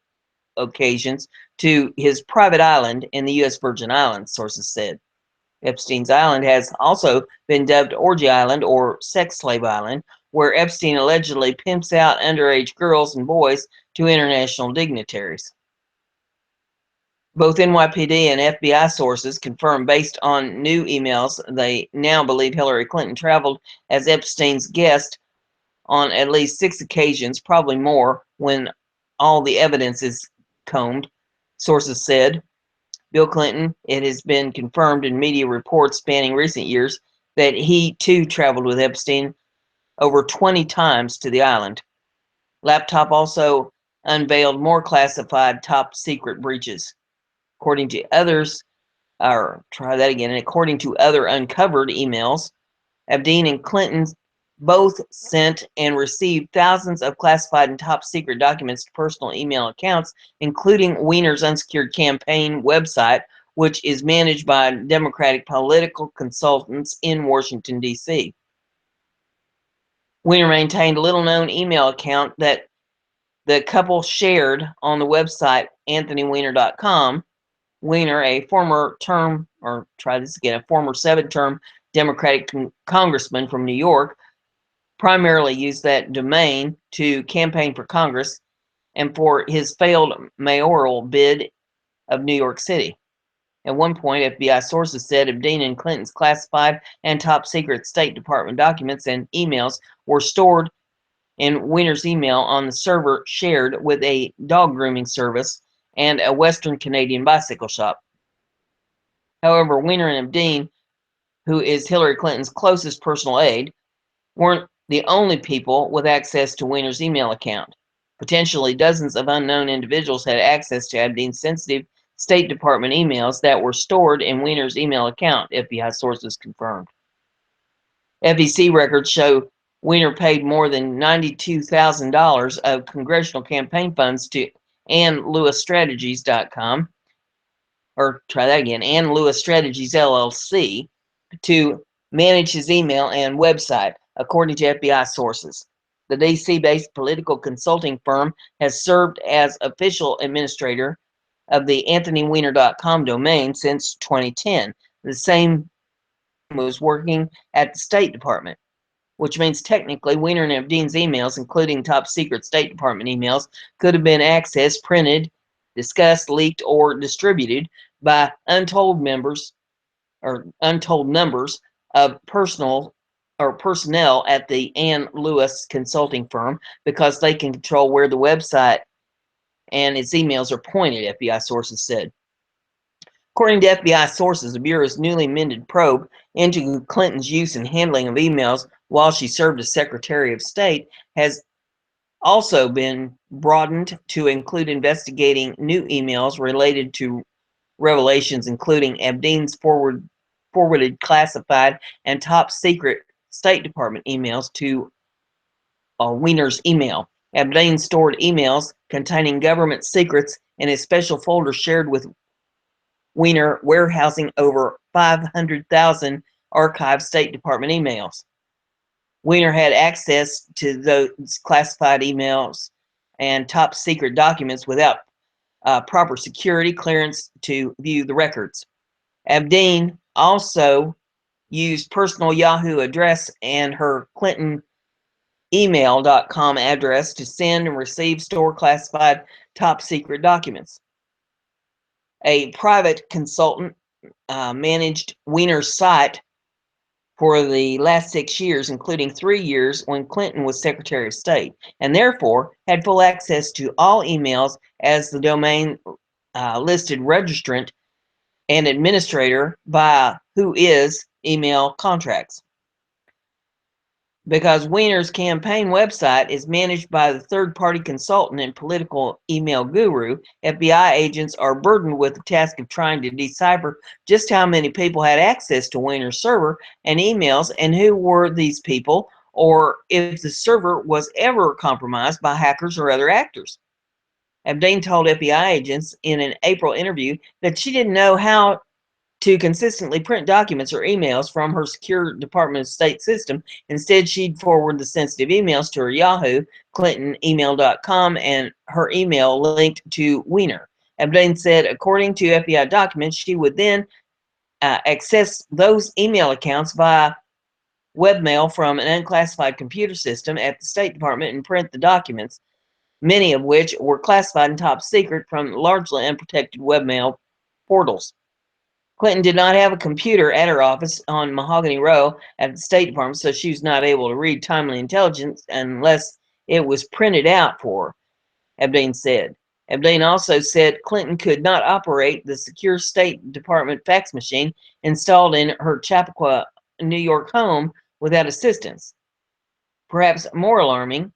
occasions to his private island in the U.S. Virgin Islands, sources said. Epstein's island has also been dubbed Orgy Island or Sex Slave Island, where Epstein allegedly pimps out underage girls and boys to international dignitaries. Both NYPD and FBI sources confirmed, based on new emails, they now believe Hillary Clinton traveled as Epstein's guest on at least 6 occasions, probably more, when all the evidence is combed, sources said. Bill Clinton, it has been confirmed in media reports spanning recent years that he too traveled with Epstein over 20 times to the island. Laptop also unveiled more classified top secret breaches. According to others, according to other uncovered emails, Epstein and Clinton both sent and received thousands of classified and top secret documents to personal email accounts, including Weiner's unsecured campaign website, which is managed by Democratic political consultants in Washington, D.C. Weiner maintained a little-known email account that the couple shared on the website anthonyweiner.com. Weiner, a former 7-term Democratic congressman from New York, primarily used that domain to campaign for Congress and for his failed mayoral bid of New York City. At one point, FBI sources said Epstein and Clinton's classified and top secret State Department documents and emails were stored in Weiner's email on the server shared with a dog grooming service and a Western Canadian bicycle shop. However, Weiner and Epstein, who is Hillary Clinton's closest personal aide, weren't the only people with access to Weiner's email account. Potentially dozens of unknown individuals had access to Epstein's sensitive State Department emails that were stored in Weiner's email account, FBI sources confirmed. FEC records show Weiner paid more than $92,000 of congressional campaign funds to AnnLewisStrategies.com, Ann Lewis Strategies LLC, to manage his email and website, according to FBI sources. The DC-based political consulting firm has served as official administrator of the AnthonyWeiner.com domain since 2010. The same was working at the State Department, which means technically Weiner and Epstein's emails, including top secret State Department emails, could have been accessed, printed, discussed, leaked, or distributed by untold numbers of personnel at the Ann Lewis consulting firm, because they can control where the website and its emails are pointed, FBI sources said. According to FBI sources, the Bureau's newly amended probe into Clinton's use and handling of emails while she served as Secretary of State has also been broadened to include investigating new emails related to revelations, including Epstein's forwarded classified and top secret State Department emails to Weiner's email. Epstein stored emails containing government secrets in a special folder shared with Weiner, warehousing over 500,000 archived State Department emails. Weiner had access to those classified emails and top secret documents without proper security clearance to view the records. Epstein also used personal Yahoo address and her Clinton email.com address to send and receive, store classified top secret documents. A private consultant managed Weiner's site for the last 6 years, including 3 years when Clinton was Secretary of State, and therefore had full access to all emails as the domain listed registrant and administrator by Who Is email contracts. Because Weiner's campaign website is managed by the third-party consultant and political email guru, FBI agents are burdened with the task of trying to decipher just how many people had access to Weiner's server and emails, and who were these people, or if the server was ever compromised by hackers or other actors. Epstein told FBI agents in an April interview that she didn't know how to consistently print documents or emails from her secure Department of State system. Instead, she'd forward the sensitive emails to her Yahoo, ClintonEmail.com, and her email linked to Weiner. Epstein said, according to FBI documents, she would then access those email accounts via webmail from an unclassified computer system at the State Department and print the documents, many of which were classified and top secret, from largely unprotected webmail portals. Clinton did not have a computer at her office on Mahogany Row at the State Department, so she was not able to read timely intelligence unless it was printed out for her, Abdeen said. Abdeen also said Clinton could not operate the secure State Department fax machine installed in her Chappaqua, New York home without assistance. Perhaps more alarming,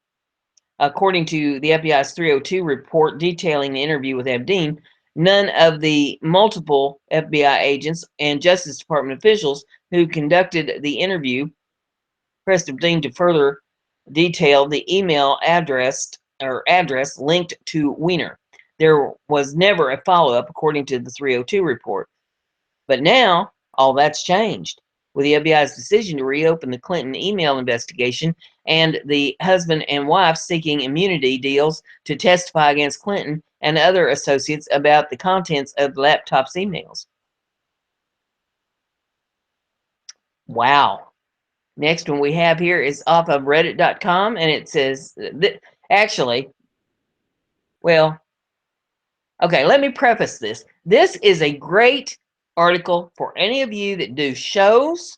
according to the FBI's 302 report detailing the interview with Abdeen, none of the multiple FBI agents and Justice Department officials who conducted the interview pressed Abdeen to further detail the email address linked to Weiner. There was never a follow-up, according to the 302 report. But now, all that's changed. With the FBI's decision to reopen the Clinton email investigation and the husband and wife seeking immunity deals to testify against Clinton and other associates about the contents of the laptop's emails. Wow. Next one we have here is off of reddit.com, and it says, actually, well, okay, let me preface this. This is a great article for any of you that do shows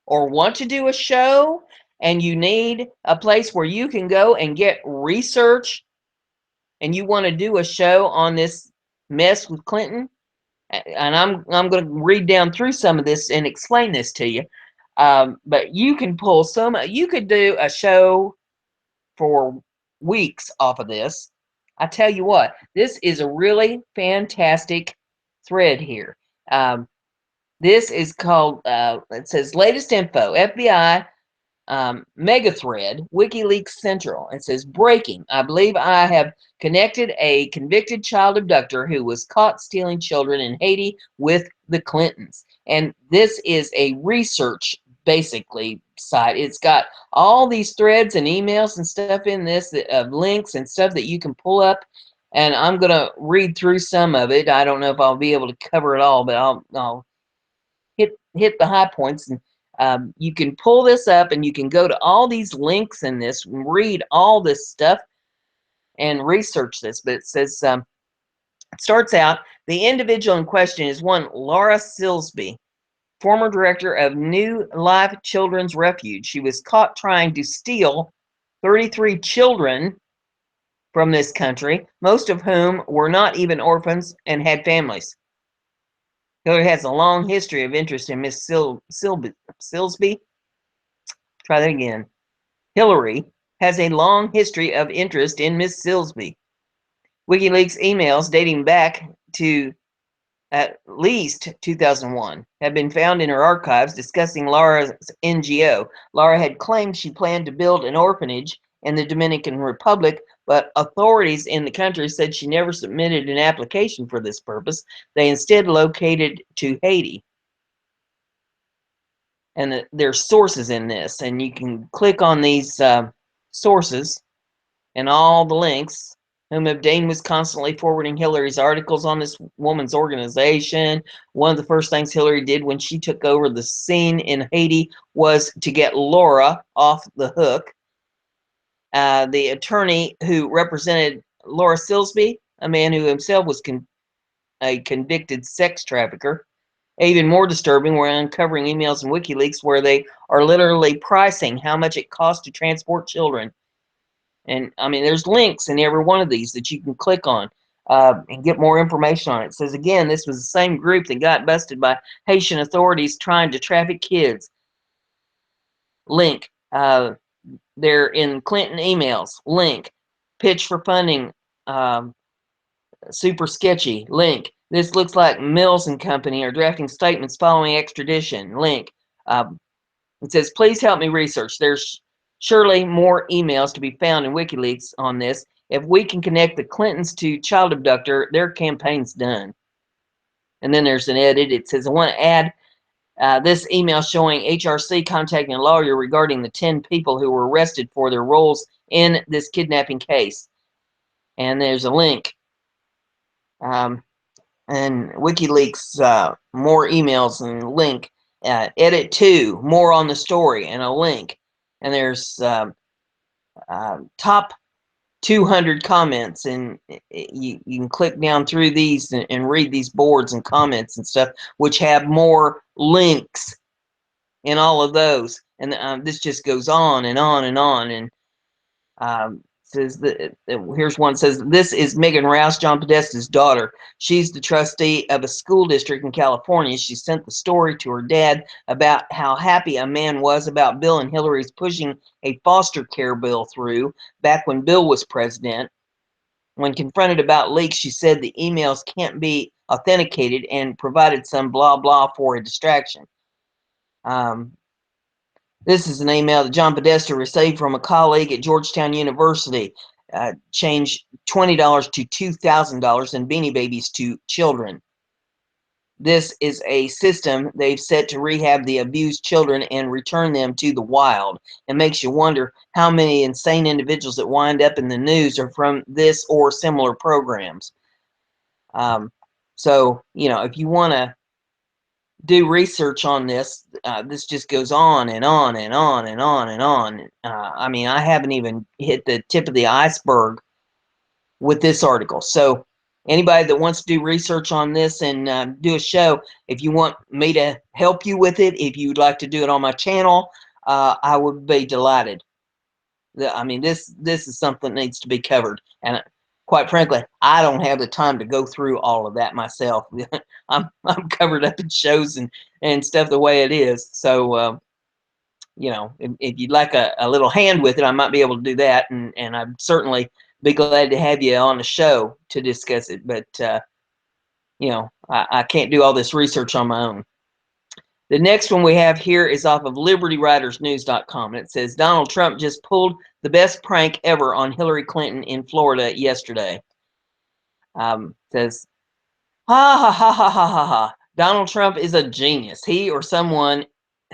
or want to do a show and you need a place where you can go and get research and you want to do a show on this mess with Clinton. And I'm going to read down through some of this and explain this to you. But you can pull you could do a show for weeks off of this. I tell you what, this is a really fantastic thread here. This is called, it says latest info, FBI mega thread, WikiLeaks Central. It says breaking. I believe I have connected a convicted child abductor who was caught stealing children in Haiti with the Clintons. And this is a research, basically, site. It's got all these threads and emails and stuff in this of links and stuff that you can pull up. And I'm going to read through some of it. I don't know if I'll be able to cover it all, but I'll hit the high points. And you can pull this up and you can go to all these links in this and read all this stuff and research this. But it says, it starts out, the individual in question is one Laura Silsby, former director of New Life Children's Refuge. She was caught trying to steal 33 children from this country, most of whom were not even orphans and had families. Hillary has a long history of interest in Miss Silsby. Try that again. Hillary has a long history of interest in Miss Silsby. WikiLeaks emails dating back to at least 2001 have been found in her archives discussing Laura's NGO. Laura had claimed she planned to build an orphanage in the Dominican Republic, but authorities in the country said she never submitted an application for this purpose. They instead located to Haiti. And there's sources in this, and you can click on these sources and all the links. Whom Abdeen was constantly forwarding Hillary's articles on this woman's organization. One of the first things Hillary did when she took over the scene in Haiti was to get Laura off the hook. The attorney who represented Laura Silsby, a man who himself was a convicted sex trafficker. Even more disturbing, we're uncovering emails in WikiLeaks where they are literally pricing how much it costs to transport children. And I mean, there's links in every one of these that you can click on and get more information on it. It says, again, this was the same group that got busted by Haitian authorities trying to traffic kids. Link. They're in Clinton emails. Link. Pitch for funding. Super sketchy. Link. This looks like Mills and Company are drafting statements following extradition. Link. It says, please help me research. There's surely more emails to be found in WikiLeaks on this. If we can connect the Clintons to child abductor, their campaign's done. And then there's an edit. It says, I want to add this email showing HRC contacting a lawyer regarding the 10 people who were arrested for their roles in this kidnapping case. And there's a link. And WikiLeaks, more emails and link. Edit 2, more on the story and a link. And there's top 200 comments, and you can click down through these and read these boards and comments and stuff, which have more links in all of those. And this just goes on and on and on. And says that here's one says, this is Megan Rouse, John Podesta's daughter. She's the trustee of a school district in California. She sent the story to her dad about how happy a man was about Bill and Hillary's pushing a foster care bill through back when Bill was president. When confronted about leaks, she said the emails can't be authenticated and provided some blah blah for a distraction. This is an email that John Podesta received from a colleague at Georgetown University. Change $20 to $2,000 and Beanie Babies to children. This is a system they've set to rehab the abused children and return them to the wild. It makes you wonder how many insane individuals that wind up in the news are from this or similar programs. So, you know, if you want to do research on this, this just goes on and on and on and on and on. I mean, I haven't even hit the tip of the iceberg with this article. So anybody that wants to do research on this and do a show, if you want me to help you with it, if you'd like to do it on my channel, I would be delighted. I mean, this is something that needs to be covered. And quite frankly, I don't have the time to go through all of that myself. I'm covered up in shows and stuff the way it is. So, you know, if you'd like a little hand with it, I might be able to do that. And I'd certainly be glad to have you on the show to discuss it. But, you know, I can't do all this research on my own. The next one we have here is off of LibertyWritersNews.com. And it says, Donald Trump just pulled the best prank ever on Hillary Clinton in Florida yesterday. Says, ha ha ha ha ha ha ha. Donald Trump is a genius. He or someone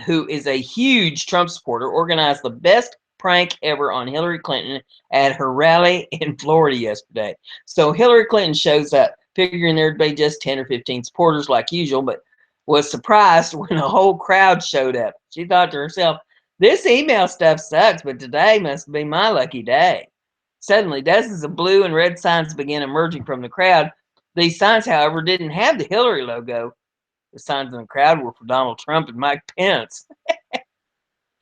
who is a huge Trump supporter organized the best prank ever on Hillary Clinton at her rally in Florida yesterday. So Hillary Clinton shows up, figuring there'd be just 10 or 15 supporters like usual, but was surprised when a whole crowd showed up. She thought to herself, this email stuff sucks, but today must be my lucky day. Suddenly, dozens of blue and red signs began emerging from the crowd. These signs, however, didn't have the Hillary logo. The signs in the crowd were for Donald Trump and Mike Pence.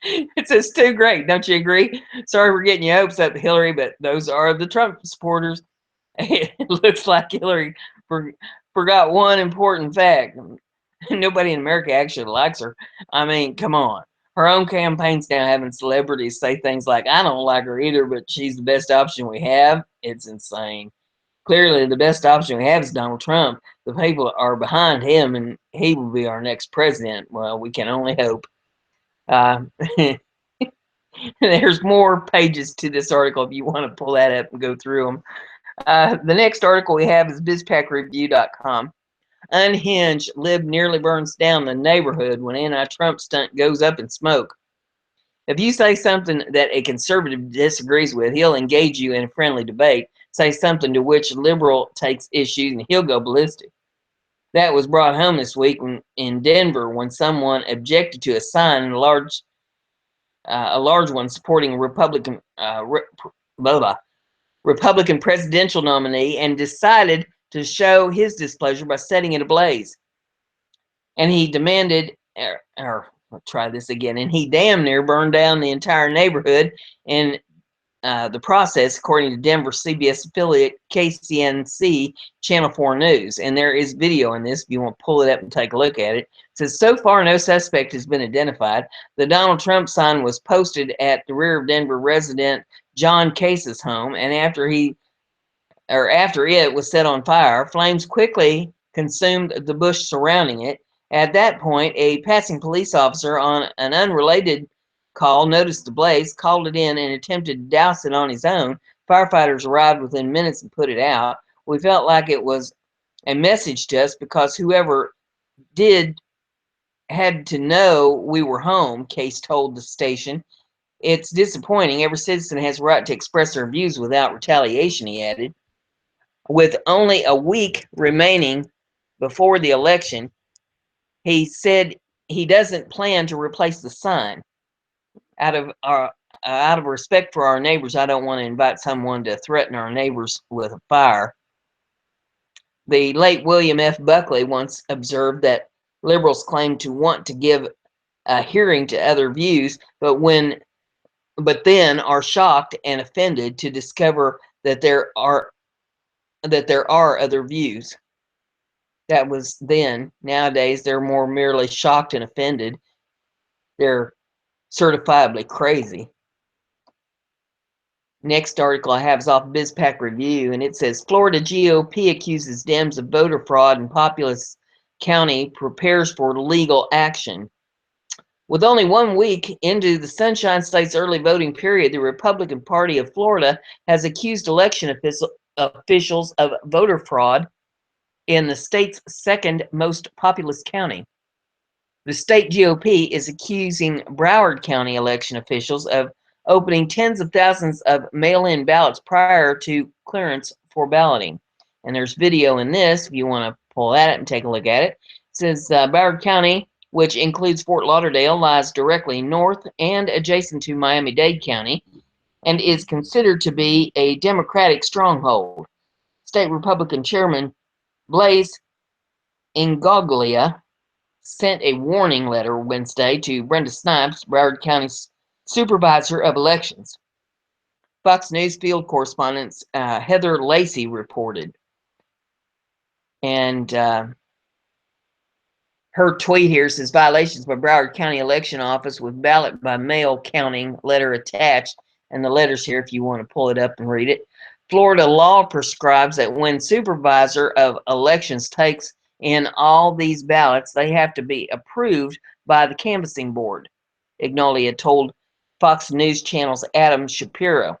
It says too great, don't you agree? Sorry for getting your hopes up, Hillary, but those are the Trump supporters. It looks like Hillary forgot one important fact. Nobody in America actually likes her. I mean, come on. Her own campaign's now having celebrities say things like, I don't like her either, but she's the best option we have. It's insane. Clearly, the best option we have is Donald Trump. The people are behind him, and he will be our next president. Well, we can only hope. There's more pages to this article if you want to pull that up and go through them. The next article we have is BizPackReview.com. Unhinged lib nearly burns down the neighborhood when anti-Trump stunt goes up in smoke. If you say something that a conservative disagrees with, he'll engage you in a friendly debate. Say something to which a liberal takes issue, and he'll go ballistic. That was brought home this week in Denver when someone objected to a sign, a large one supporting a Republican Republican presidential nominee, and decided to show his displeasure by setting it ablaze. And he demanded, or I'll try this again, and he damn near burned down the entire neighborhood in the process, according to Denver CBS affiliate KCNC Channel 4 News. And there is video in this if you want to pull it up and take a look at it. It says, so far no suspect has been identified. The Donald Trump sign was posted at the rear of Denver resident John Case's home, and after it was set on fire, flames quickly consumed the bush surrounding it. At that point, a passing police officer on an unrelated call noticed the blaze, called it in, and attempted to douse it on his own. Firefighters arrived within minutes and put it out. We felt like it was a message to us because whoever did had to know we were home, Case told the station. It's disappointing. Every citizen has a right to express their views without retaliation, he added. With only a week remaining before the election, he said he doesn't plan to replace the sign. Out of out of respect for our neighbors, I don't want to invite someone to threaten our neighbors with a fire. The late William F. Buckley once observed that liberals claim to want to give a hearing to other views, but then are shocked and offended to discover that there are other views. That was then. Nowadays, they're more merely shocked and offended. They're certifiably crazy. Next article I have is off BizPac Review, and it says Florida GOP accuses Dems of voter fraud and populous county prepares for legal action. With only 1 week into the Sunshine State's early voting period, the Republican Party of Florida has accused election officials of voter fraud in the state's second most populous county. The state GOP is accusing Broward County election officials of opening tens of thousands of mail-in ballots prior to clearance for balloting. And there's video in this if you want to pull at it and take a look at it. It says Broward County, which includes Fort Lauderdale, lies directly north and adjacent to Miami-Dade County and is considered to be a Democratic stronghold. State Republican Chairman Blaise Ingoglia sent a warning letter Wednesday to Brenda Snipes, Broward County's supervisor of elections. Fox News field correspondent Heather Lacey reported. And her tweet here says, violations by Broward County Election Office with ballot by mail counting letter attached. And the letter's here if you want to pull it up and read it. Florida law prescribes that when supervisor of elections takes in all these ballots, they have to be approved by the canvassing board, Ingoglia told Fox News Channel's Adam Shapiro.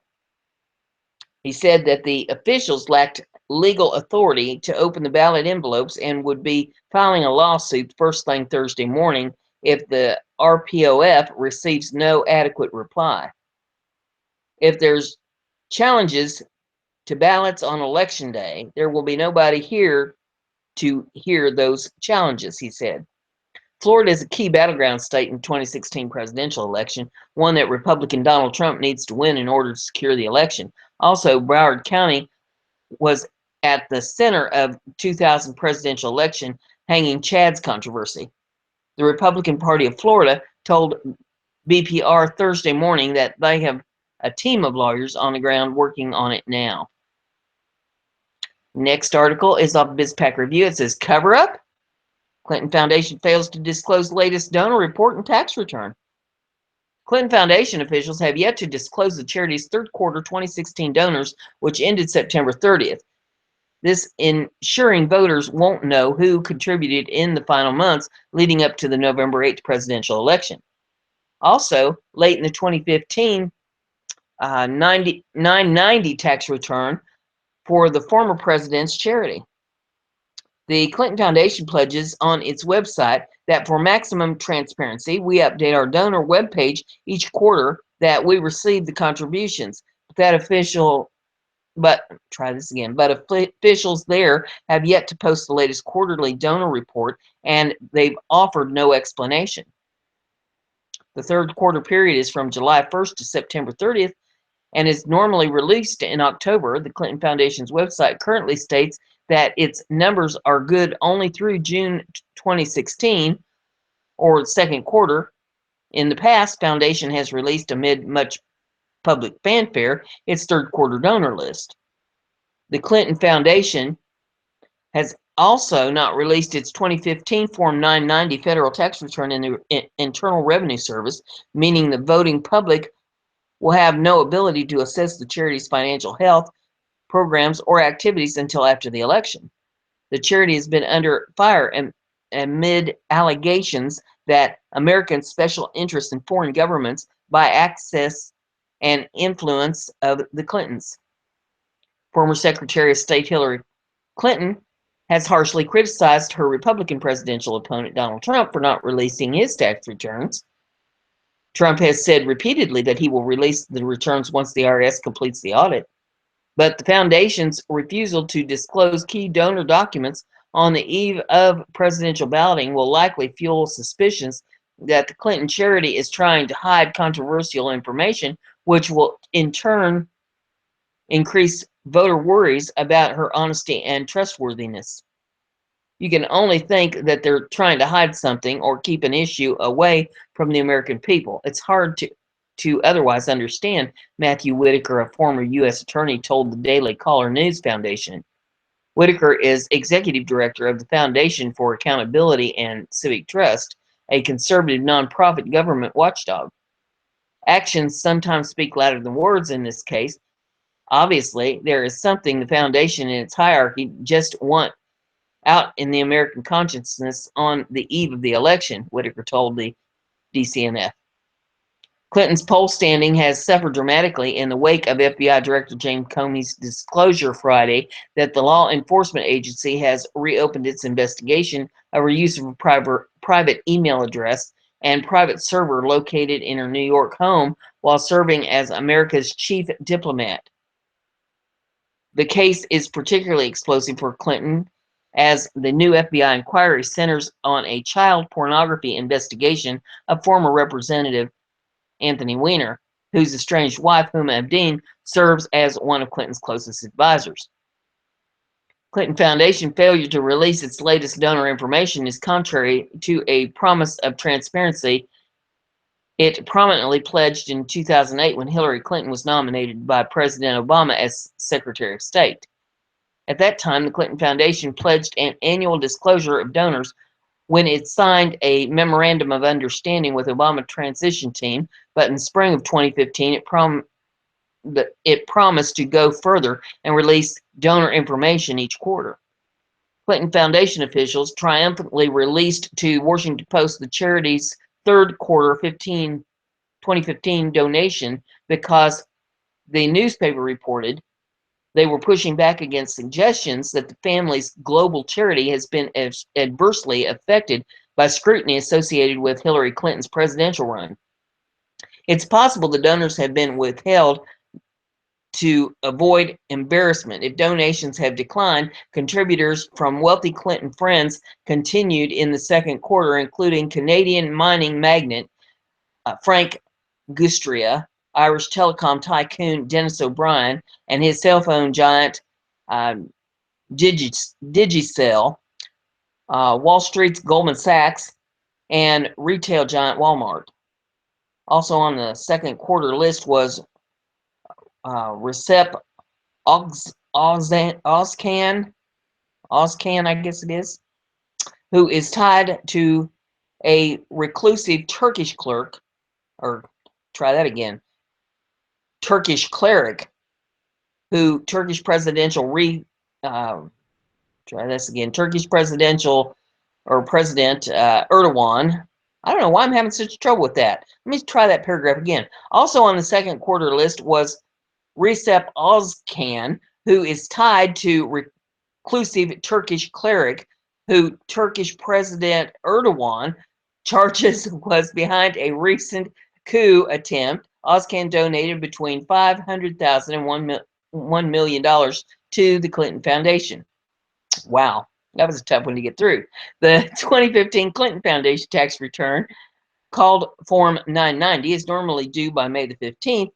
He said that the officials lacked legal authority to open the ballot envelopes and would be filing a lawsuit first thing Thursday morning if the RPOF receives no adequate reply. If there's challenges to ballots on election day, there will be nobody here to hear those challenges, he said. Florida is a key battleground state in the 2016 presidential election, one that Republican Donald Trump needs to win in order to secure the election. Also, Broward County was at the center of 2000 presidential election hanging Chad's controversy. The Republican Party of Florida told BPR Thursday morning that they have a team of lawyers on the ground working on it now. Next article is off BizPac Review. It says cover up. Clinton Foundation fails to disclose latest donor report and tax return. Clinton Foundation officials have yet to disclose the charity's third quarter 2016 donors, which ended September 30th. This ensuring voters won't know who contributed in the final months leading up to the November 8th presidential election. Also, late in the 2015 990 tax return for the former president's charity. The Clinton Foundation pledges on its website that for maximum transparency, we update our donor webpage each quarter that we receive the contributions. But officials there have yet to post the latest quarterly donor report, and they've offered no explanation. The third quarter period is from July 1st to September 30th and is normally released in October. The Clinton Foundation's website currently states that its numbers are good only through June 2016 or the second quarter. In the past, Foundation has released amid much public fanfare its third quarter donor list. The Clinton Foundation has also not released its 2015 Form 990 federal tax return in the Internal Revenue Service, meaning the voting public will have no ability to assess the charity's financial health, programs, or activities until after the election. The charity has been under fire amid allegations that American special interests in foreign governments by access and influence of the Clintons. Former Secretary of State Hillary Clinton has harshly criticized her Republican presidential opponent Donald Trump for not releasing his tax returns. Trump has said repeatedly that he will release the returns once the IRS completes the audit. But the foundation's refusal to disclose key donor documents on the eve of presidential balloting will likely fuel suspicions that the Clinton charity is trying to hide controversial information, which will in turn increase voter worries about her honesty and trustworthiness. You can only think that they're trying to hide something or keep an issue away from the American people. It's hard to otherwise understand, Matthew Whitaker, a former U.S. attorney, told the Daily Caller News Foundation. Whitaker is executive director of the Foundation for Accountability and Civic Trust, a conservative nonprofit government watchdog. Actions sometimes speak louder than words in this case. Obviously, there is something the foundation and its hierarchy just want out in the American consciousness on the eve of the election, Whitaker told the DCNF. Clinton's poll standing has suffered dramatically in the wake of FBI Director James Comey's disclosure Friday that the law enforcement agency has reopened its investigation of her use of a private email address and private server located in her New York home while serving as America's chief diplomat. The case is particularly explosive for Clinton as the new FBI inquiry centers on a child pornography investigation of former Representative Anthony Weiner, whose estranged wife, Huma Abedin, serves as one of Clinton's closest advisors. Clinton Foundation failure to release its latest donor information is contrary to a promise of transparency it prominently pledged in 2008 when Hillary Clinton was nominated by President Obama as Secretary of State. At that time, the Clinton Foundation pledged an annual disclosure of donors when it signed a memorandum of understanding with Obama transition team, but in spring of 2015, it promised to go further and release donor information each quarter. Clinton Foundation officials triumphantly released to Washington Post the charity's third quarter 2015 donation because the newspaper reported they were pushing back against suggestions that the family's global charity has been adversely affected by scrutiny associated with Hillary Clinton's presidential run. It's possible the donors have been withheld to avoid embarrassment. If donations have declined, contributors from wealthy Clinton friends continued in the second quarter, including Canadian mining magnate Frank Gustria, Irish telecom tycoon Dennis O'Brien, and his cell phone giant Digicel, Wall Street's Goldman Sachs, and retail giant Walmart. Also on the second quarter list was Recep Ozcan, I guess it is, who is tied to a reclusive Turkish clerk, or try that again, Turkish cleric, who Turkish presidential Turkish presidential or President Erdogan. I don't know why I'm having such trouble with that. Let me try that paragraph again. Also on the second quarter list was Recep Ozcan, who is tied to reclusive Turkish cleric who Turkish President Erdogan charges was behind a recent coup attempt. Ozcan donated between $500,000 and $1 million to the Clinton Foundation. Wow, that was a tough one to get through. The 2015 Clinton Foundation tax return, called Form 990, is normally due by May the 15th,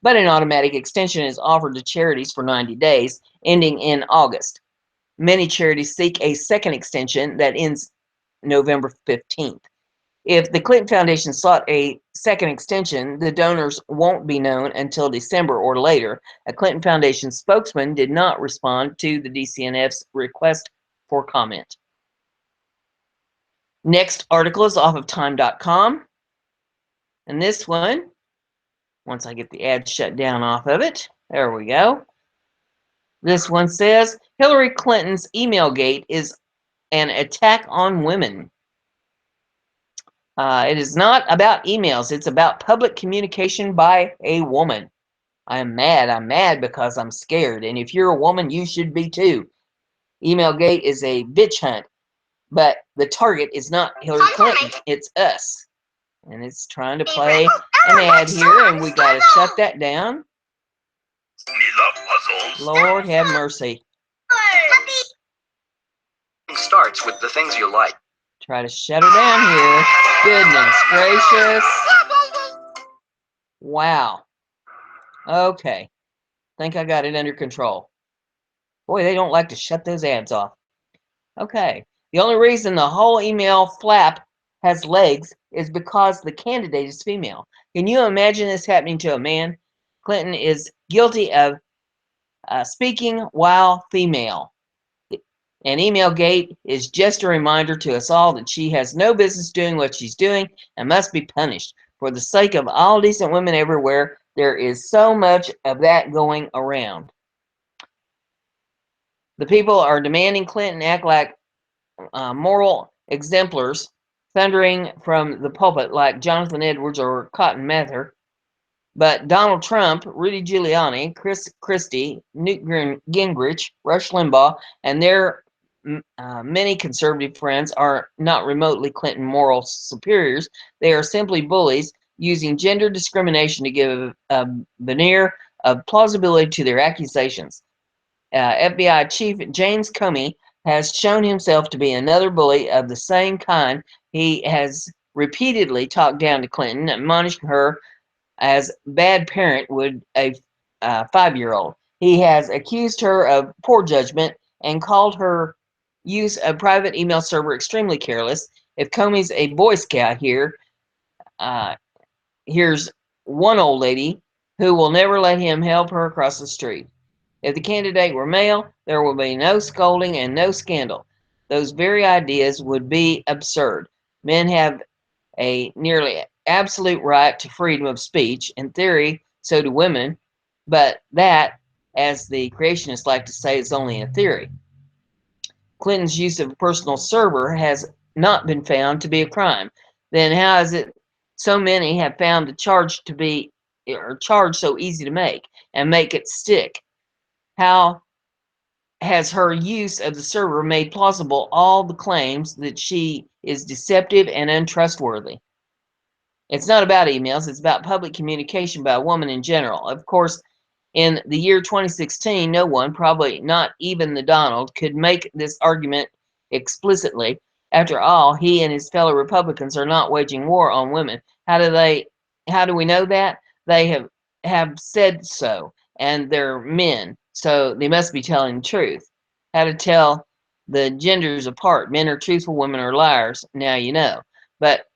but an automatic extension is offered to charities for 90 days, ending in August. Many charities seek a second extension that ends November 15th. If the Clinton Foundation sought a second extension, the donors won't be known until December or later. A Clinton Foundation spokesman did not respond to the DCNF's request for comment. Next article is off of time.com. And this one, once I get the ad shut down off of it, there we go. This one says, Hillary Clinton's email gate is an attack on women. It is not about emails. It's about public communication by a woman. I'm mad. I'm mad because I'm scared. And if you're a woman, you should be too. Emailgate is a bitch hunt, but the target is not Hillary Clinton. It's us. And it's trying to play an ad here, and we got to shut that down. Lord have mercy. Starts with the things you like. Try to shut her down here. Goodness gracious. Wow. Okay. Think I got it under control. Boy, they don't like to shut those ads off. Okay. The only reason the whole email flap has legs is because the candidate is female. Can you imagine this happening to a man? Clinton is guilty of speaking while female. And Emailgate is just a reminder to us all that she has no business doing what she's doing and must be punished. For the sake of all decent women everywhere, there is so much of that going around. The people are demanding Clinton act like moral exemplars, thundering from the pulpit like Jonathan Edwards or Cotton Mather. But Donald Trump, Rudy Giuliani, Chris Christie, Newt Gingrich, Rush Limbaugh, and their many conservative friends are not remotely Clinton moral superiors. They are simply bullies using gender discrimination to give a veneer of plausibility to their accusations. FBI Chief James Comey has shown himself to be another bully of the same kind. He has repeatedly talked down to Clinton, admonishing her as bad parent would a 5-year-old. He has accused her of poor judgment and called her use of private email server extremely careless. If Comey's a Boy Scout here, uh, here's one old lady who will never let him help her across the street. If the candidate were male, there will be no scolding and no scandal. Those very ideas would be absurd. Men have a nearly absolute right to freedom of speech. In theory, so do women, but that, as the creationists like to say, is only a theory. Clinton's use of a personal server has not been found to be a crime. Then how is it so many have found the charge to be, or charge so easy to make and make it stick? How has her use of the server made plausible all the claims that she is deceptive and untrustworthy? It's not about emails, it's about public communication by a woman in general. Of course, in the year 2016, no one, probably not even the Donald, could make this argument explicitly. After all, he and his fellow Republicans are not waging war on women. How do we know that? They have said so, and they're men, so they must be telling the truth. How to tell the genders apart. Men are truthful, women are liars. Now you know. But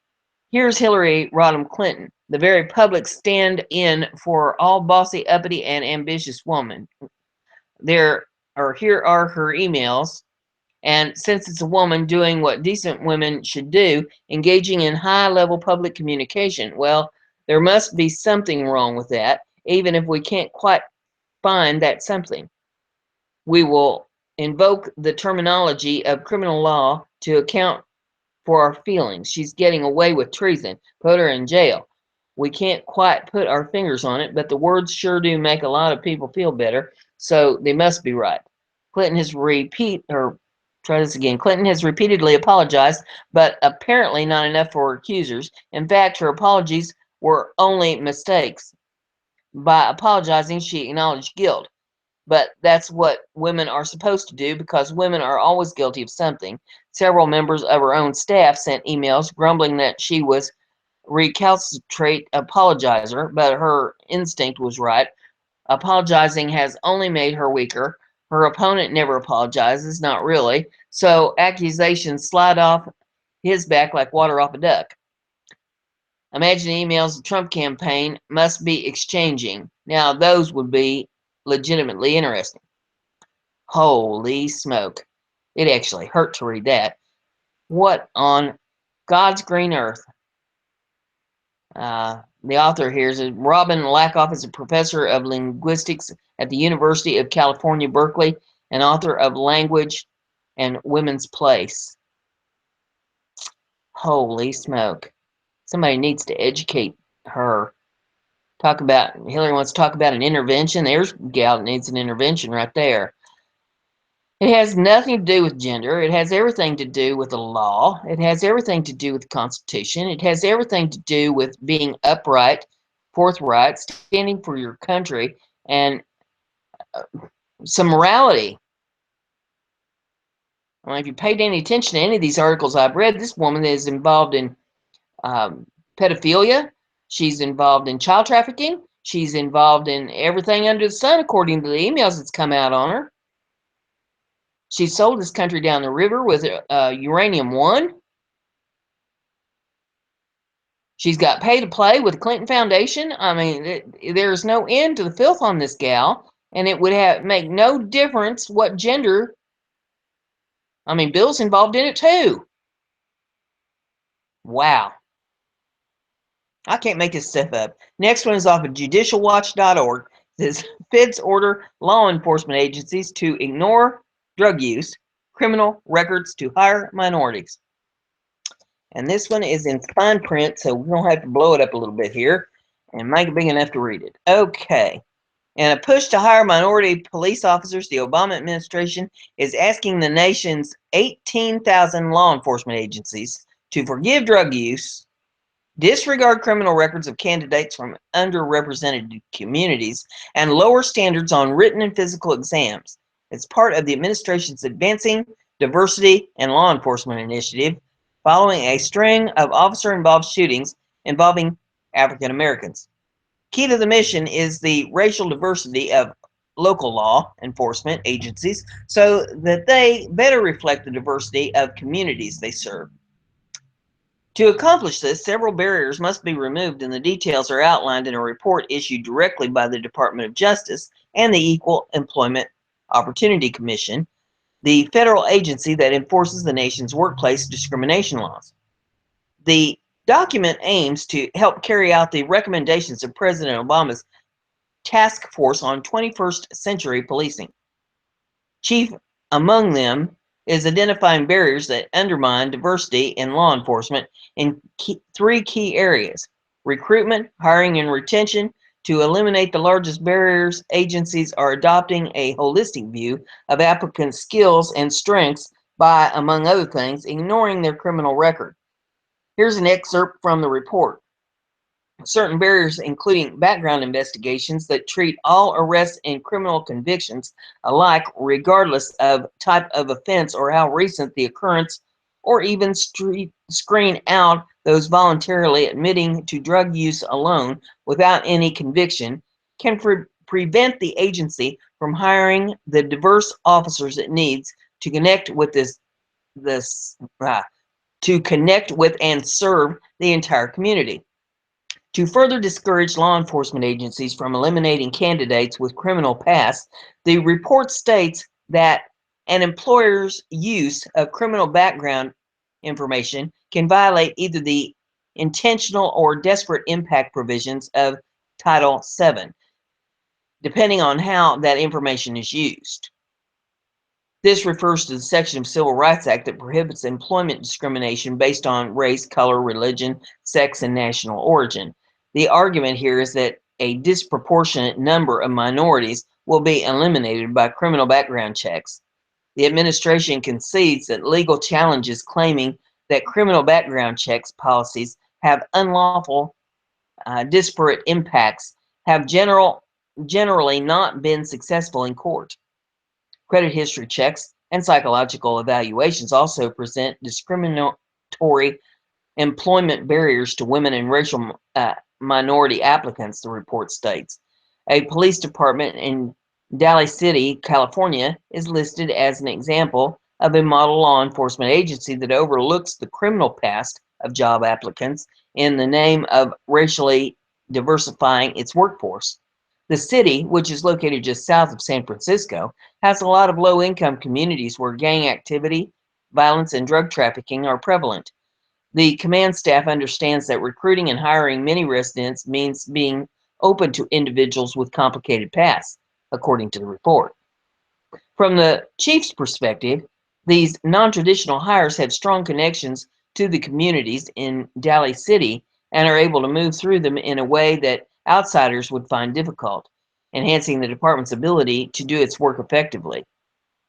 here's Hillary Rodham Clinton, the very public stand-in for all bossy, uppity, and ambitious woman. Here are her emails, and since it's a woman doing what decent women should do, engaging in high-level public communication, well, there must be something wrong with that, even if we can't quite find that something. We will invoke the terminology of criminal law to account for our feelings. She's getting away with treason. Put her in jail. We can't quite put our fingers on it, but the words sure do make a lot of people feel better, so they must be right. Clinton has Clinton has repeatedly apologized, but apparently not enough for her accusers. In fact, her apologies were only mistakes. By apologizing, she acknowledged guilt. But that's what women are supposed to do because women are always guilty of something. Several members of her own staff sent emails grumbling that she was recalcitrant apologizer, but her instinct was right. Apologizing has only made her weaker. Her opponent never apologizes, not really. So accusations slide off his back like water off a duck. Imagine emails the Trump campaign must be exchanging. Now those would be legitimately interesting. Holy smoke. It actually hurt to read that. What on God's green earth? The author here is Robin Lackoff is a professor of linguistics at the University of California, Berkeley, and author of Language and Women's Place. Holy smoke. Somebody needs to educate her. Hillary wants to talk about an intervention. There's a gal that needs an intervention right there. It has nothing to do with gender. It has everything to do with the law. It has everything to do with the Constitution. It has everything to do with being upright, forthright, standing for your country, and some morality. Well, if you paid any attention to any of these articles I've read, this woman is involved in pedophilia. She's involved in child trafficking. She's involved in everything under the sun, according to the emails that's come out on her. She sold this country down the river with uranium one. She's got pay to play with the Clinton Foundation. I mean, there's no end to the filth on this gal, and it would make no difference what gender. I mean, Bill's involved in it too. Wow. I can't make this stuff up. Next one is off of judicialwatch.org. It says feds order law enforcement agencies to ignore drug use, criminal records to hire minorities. And this one is in fine print, so we don't have to blow it up a little bit here and make it big enough to read it. Okay. And a push to hire minority police officers, the Obama administration is asking the nation's 18,000 law enforcement agencies to forgive drug use, disregard criminal records of candidates from underrepresented communities, and lower standards on written and physical exams. It's part of the administration's Advancing Diversity in Law Enforcement initiative, following a string of officer-involved shootings involving African Americans. Key to the mission is the racial diversity of local law enforcement agencies so that they better reflect the diversity of communities they serve. To accomplish this, several barriers must be removed, and the details are outlined in a report issued directly by the Department of Justice and the Equal Employment Opportunity Commission, the federal agency that enforces the nation's workplace discrimination laws. The document aims to help carry out the recommendations of President Obama's Task Force on 21st Century Policing. Chief among them is identifying barriers that undermine diversity in law enforcement in three key areas: recruitment, hiring, and retention. To eliminate the largest barriers, agencies are adopting a holistic view of applicants' skills and strengths by, among other things, ignoring their criminal record. Here's an excerpt from the report. Certain barriers, including background investigations that treat all arrests and criminal convictions alike, regardless of type of offense or how recent the occurrence, or even screen out those voluntarily admitting to drug use alone without any conviction, can prevent the agency from hiring the diverse officers it needs to connect with to connect with and serve the entire community. To further discourage law enforcement agencies from eliminating candidates with criminal past, the report states that an employer's use of criminal background information can violate either the intentional or desperate impact provisions of Title VII, depending on how that information is used. This refers to the section of Civil Rights Act that prohibits employment discrimination based on race, color, religion, sex, and national origin. The argument here is that a disproportionate number of minorities will be eliminated by criminal background checks. The administration concedes that legal challenges claiming that criminal background checks policies have unlawful, disparate impacts have generally not been successful in court. Credit history checks and psychological evaluations also present discriminatory employment barriers to women and racial minority applicants, the report states. A police department in Daly City, California, is listed as an example of a model law enforcement agency that overlooks the criminal past of job applicants in the name of racially diversifying its workforce. The city, which is located just south of San Francisco, has a lot of low-income communities where gang activity, violence, and drug trafficking are prevalent. The command staff understands that recruiting and hiring many residents means being open to individuals with complicated pasts, according to the report. From the chief's perspective, these non-traditional hires have strong connections to the communities in Daly City and are able to move through them in a way that outsiders would find difficult, enhancing the department's ability to do its work effectively.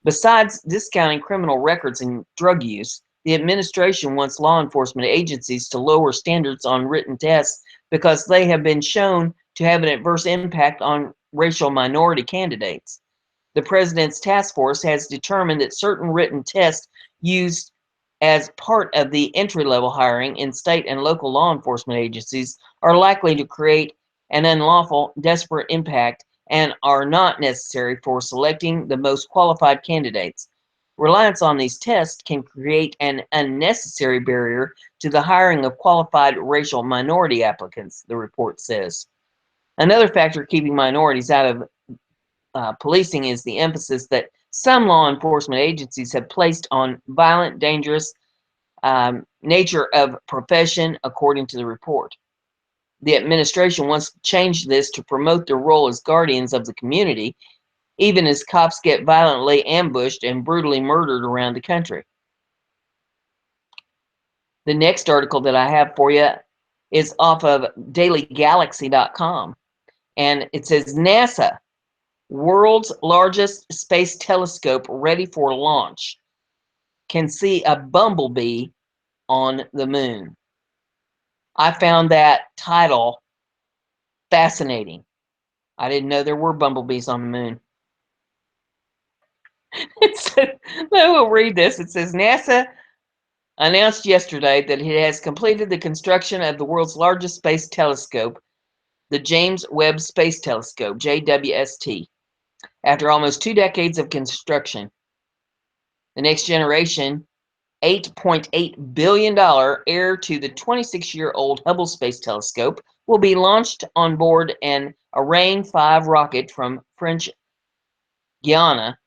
Besides discounting criminal records and drug use, the administration wants law enforcement agencies to lower standards on written tests because they have been shown to have an adverse impact on racial minority candidates. The president's task force has determined that certain written tests used as part of the entry-level hiring in state and local law enforcement agencies are likely to create an unlawful, desperate impact and are not necessary for selecting the most qualified candidates. Reliance on these tests can create an unnecessary barrier to the hiring of qualified racial minority applicants, the report says. Another factor keeping minorities out of policing is the emphasis that some law enforcement agencies have placed on violent, dangerous nature of profession, according to the report. The administration wants to change this to promote their role as guardians of the community, even as cops get violently ambushed and brutally murdered around the country. The next article that I have for you is off of dailygalaxy.com, and it says NASA, world's largest space telescope ready for launch, can see a bumblebee on the moon. I found that title fascinating. I didn't know there were bumblebees on the moon. We'll read this. It says NASA announced yesterday that it has completed the construction of the world's largest space telescope, the James Webb Space Telescope, JWST, after almost 2 decades of construction. The next generation $8.8 billion heir to the 26-year-old Hubble Space Telescope will be launched on board an Ariane 5 rocket from French Guiana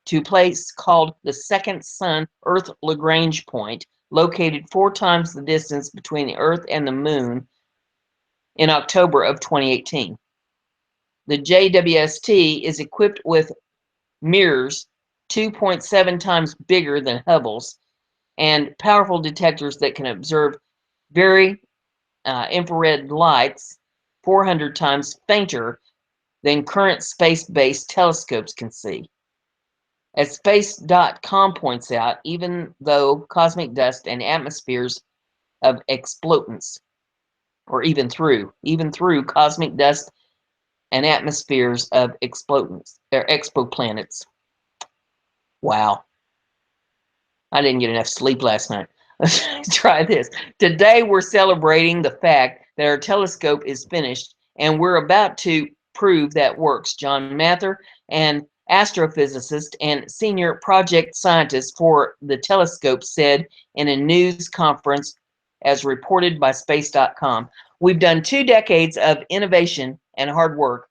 to a place called the Second Sun-Earth Lagrange Point, located 4 times the distance between the Earth and the Moon, in October of 2018. The JWST is equipped with mirrors 2.7 times bigger than Hubble's and powerful detectors that can observe very infrared lights 400 times fainter than current space-based telescopes can see. As Space.com points out, even though cosmic dust and atmospheres of explotants, or even through cosmic dust and atmospheres of explotants, or exoplanets. Wow. I didn't get enough sleep last night. Let's try this. Today we're celebrating the fact that our telescope is finished, and we're about to prove that works. John Mather, an astrophysicist and senior project scientist for the telescope, said in a news conference as reported by Space.com. We've done 2 decades of innovation and hard work,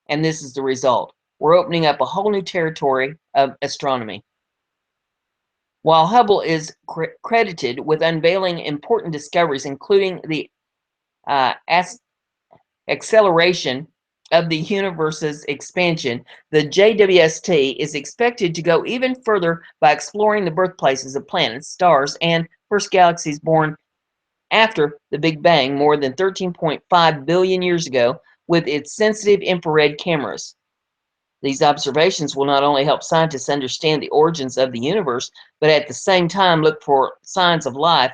and this is the result. We're opening up a whole new territory of astronomy. While Hubble is credited with unveiling important discoveries, including the acceleration of the universe's expansion, the JWST is expected to go even further by exploring the birthplaces of planets, stars, and first galaxies born after the Big Bang more than 13.5 billion years ago with its sensitive infrared cameras. These observations will not only help scientists understand the origins of the universe, but at the same time look for signs of life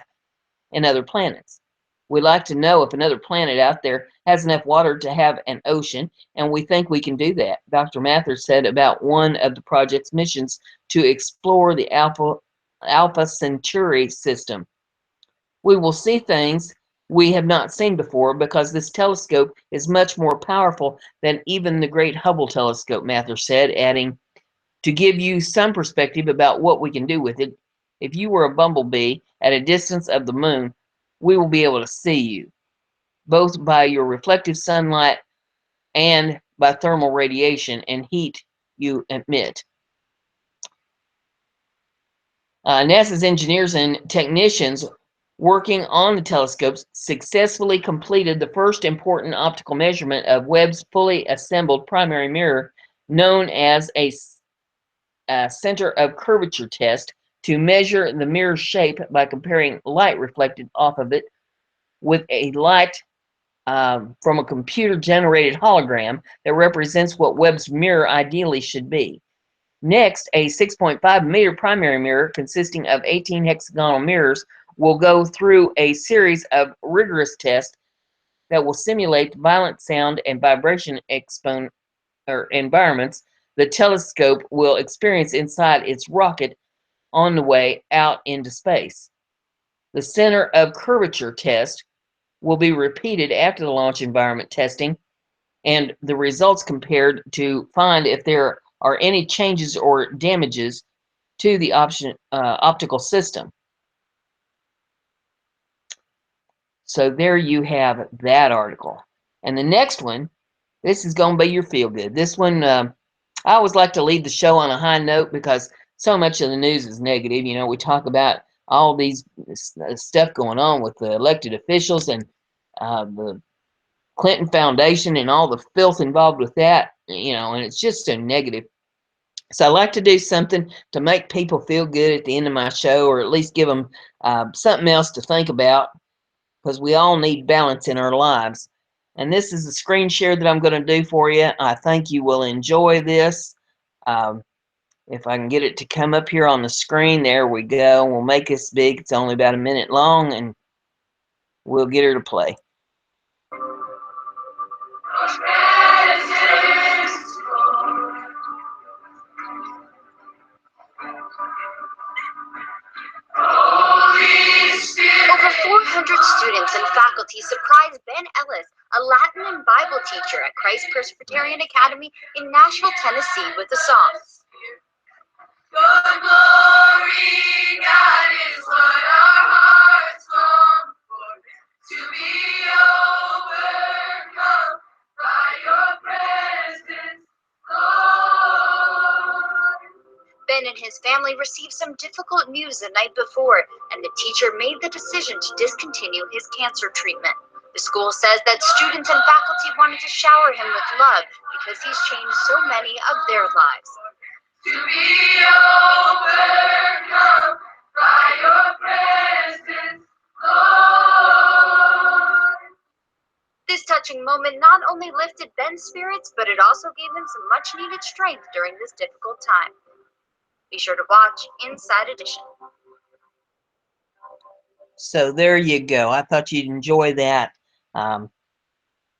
in other planets. We'd like to know if another planet out there has enough water to have an ocean, and we think we can do that, Dr. Mather said about one of the project's missions to explore the Alpha Centauri system. We will see things we have not seen before because this telescope is much more powerful than even the great Hubble telescope, Mather said, adding, to give you some perspective about what we can do with it, if you were a bumblebee at a distance of the moon, we will be able to see you, both by your reflective sunlight and by thermal radiation and heat you emit. NASA's engineers and technicians working on the telescopes successfully completed the first important optical measurement of Webb's fully assembled primary mirror, known as a center of curvature test, to measure the mirror's shape by comparing light reflected off of it with a light from a computer-generated hologram that represents what Webb's mirror ideally should be. Next, a 6.5 meter primary mirror consisting of 18 hexagonal mirrors will go through a series of rigorous tests that will simulate violent sound and vibration environments the telescope will experience inside its rocket on the way out into space. The center of curvature test will be repeated after the launch environment testing and the results compared to find if there are any changes or damages to the optical system. So there you have that article. And the next one, this is going to be your feel good. This one, I always like to leave the show on a high note because so much of the news is negative. You know, we talk about all these stuff going on with the elected officials and the Clinton Foundation and all the filth involved with that, you know, and it's just so negative. So I like to do something to make people feel good at the end of my show, or at least give them something else to think about, because we all need balance in our lives. And this is a screen share that I'm going to do for you. I think you will enjoy this. If I can get it to come up here on the screen, there we go. We'll make this big. It's only about a minute long, and we'll get her to play. Over 400 students and faculty surprised Ben Ellis, a Latin and Bible teacher at Christ Presbyterian Academy in Nashville, Tennessee, with a song. Your glory, God, is what our hearts long for, to be overcome by your presence, Lord. Ben and his family received some difficult news the night before, and the teacher made the decision to discontinue his cancer treatment. The school says that students and faculty wanted to shower him with love because he's changed so many of their lives. To be overcome by your presence, Lord. This touching moment not only lifted Ben's spirits, but it also gave him some much-needed strength during this difficult time. Be sure to watch Inside Edition. So there you go. I thought you'd enjoy that.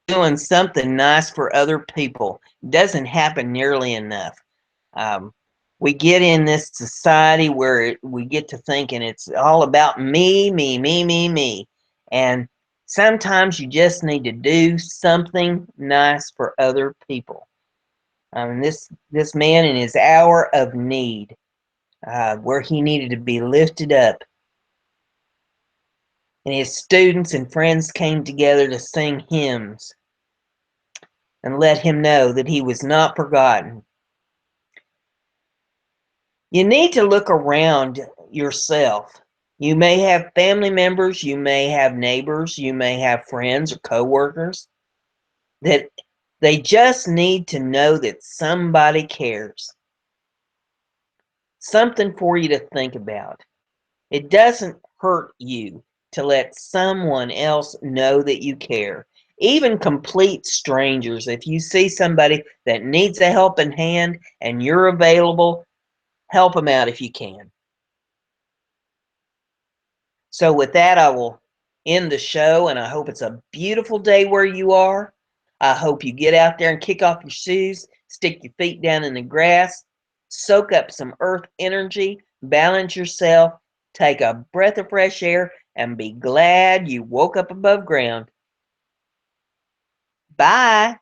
Doing something nice for other people doesn't happen nearly enough. We get in this society where we get to thinking it's all about me, me, me, me, me. And sometimes you just need to do something nice for other people. This man in his hour of need, where he needed to be lifted up, and his students and friends came together to sing hymns and let him know that he was not forgotten. You need to look around yourself. You may have family members, you may have neighbors, you may have friends or coworkers that they just need to know that somebody cares. Something for you to think about. It doesn't hurt you to let someone else know that you care. Even complete strangers, if you see somebody that needs a helping hand and you're available, help them out if you can. So with that, I will end the show, and I hope it's a beautiful day where you are. I hope you get out there and kick off your shoes, stick your feet down in the grass, soak up some earth energy, balance yourself, take a breath of fresh air, and be glad you woke up above ground. Bye.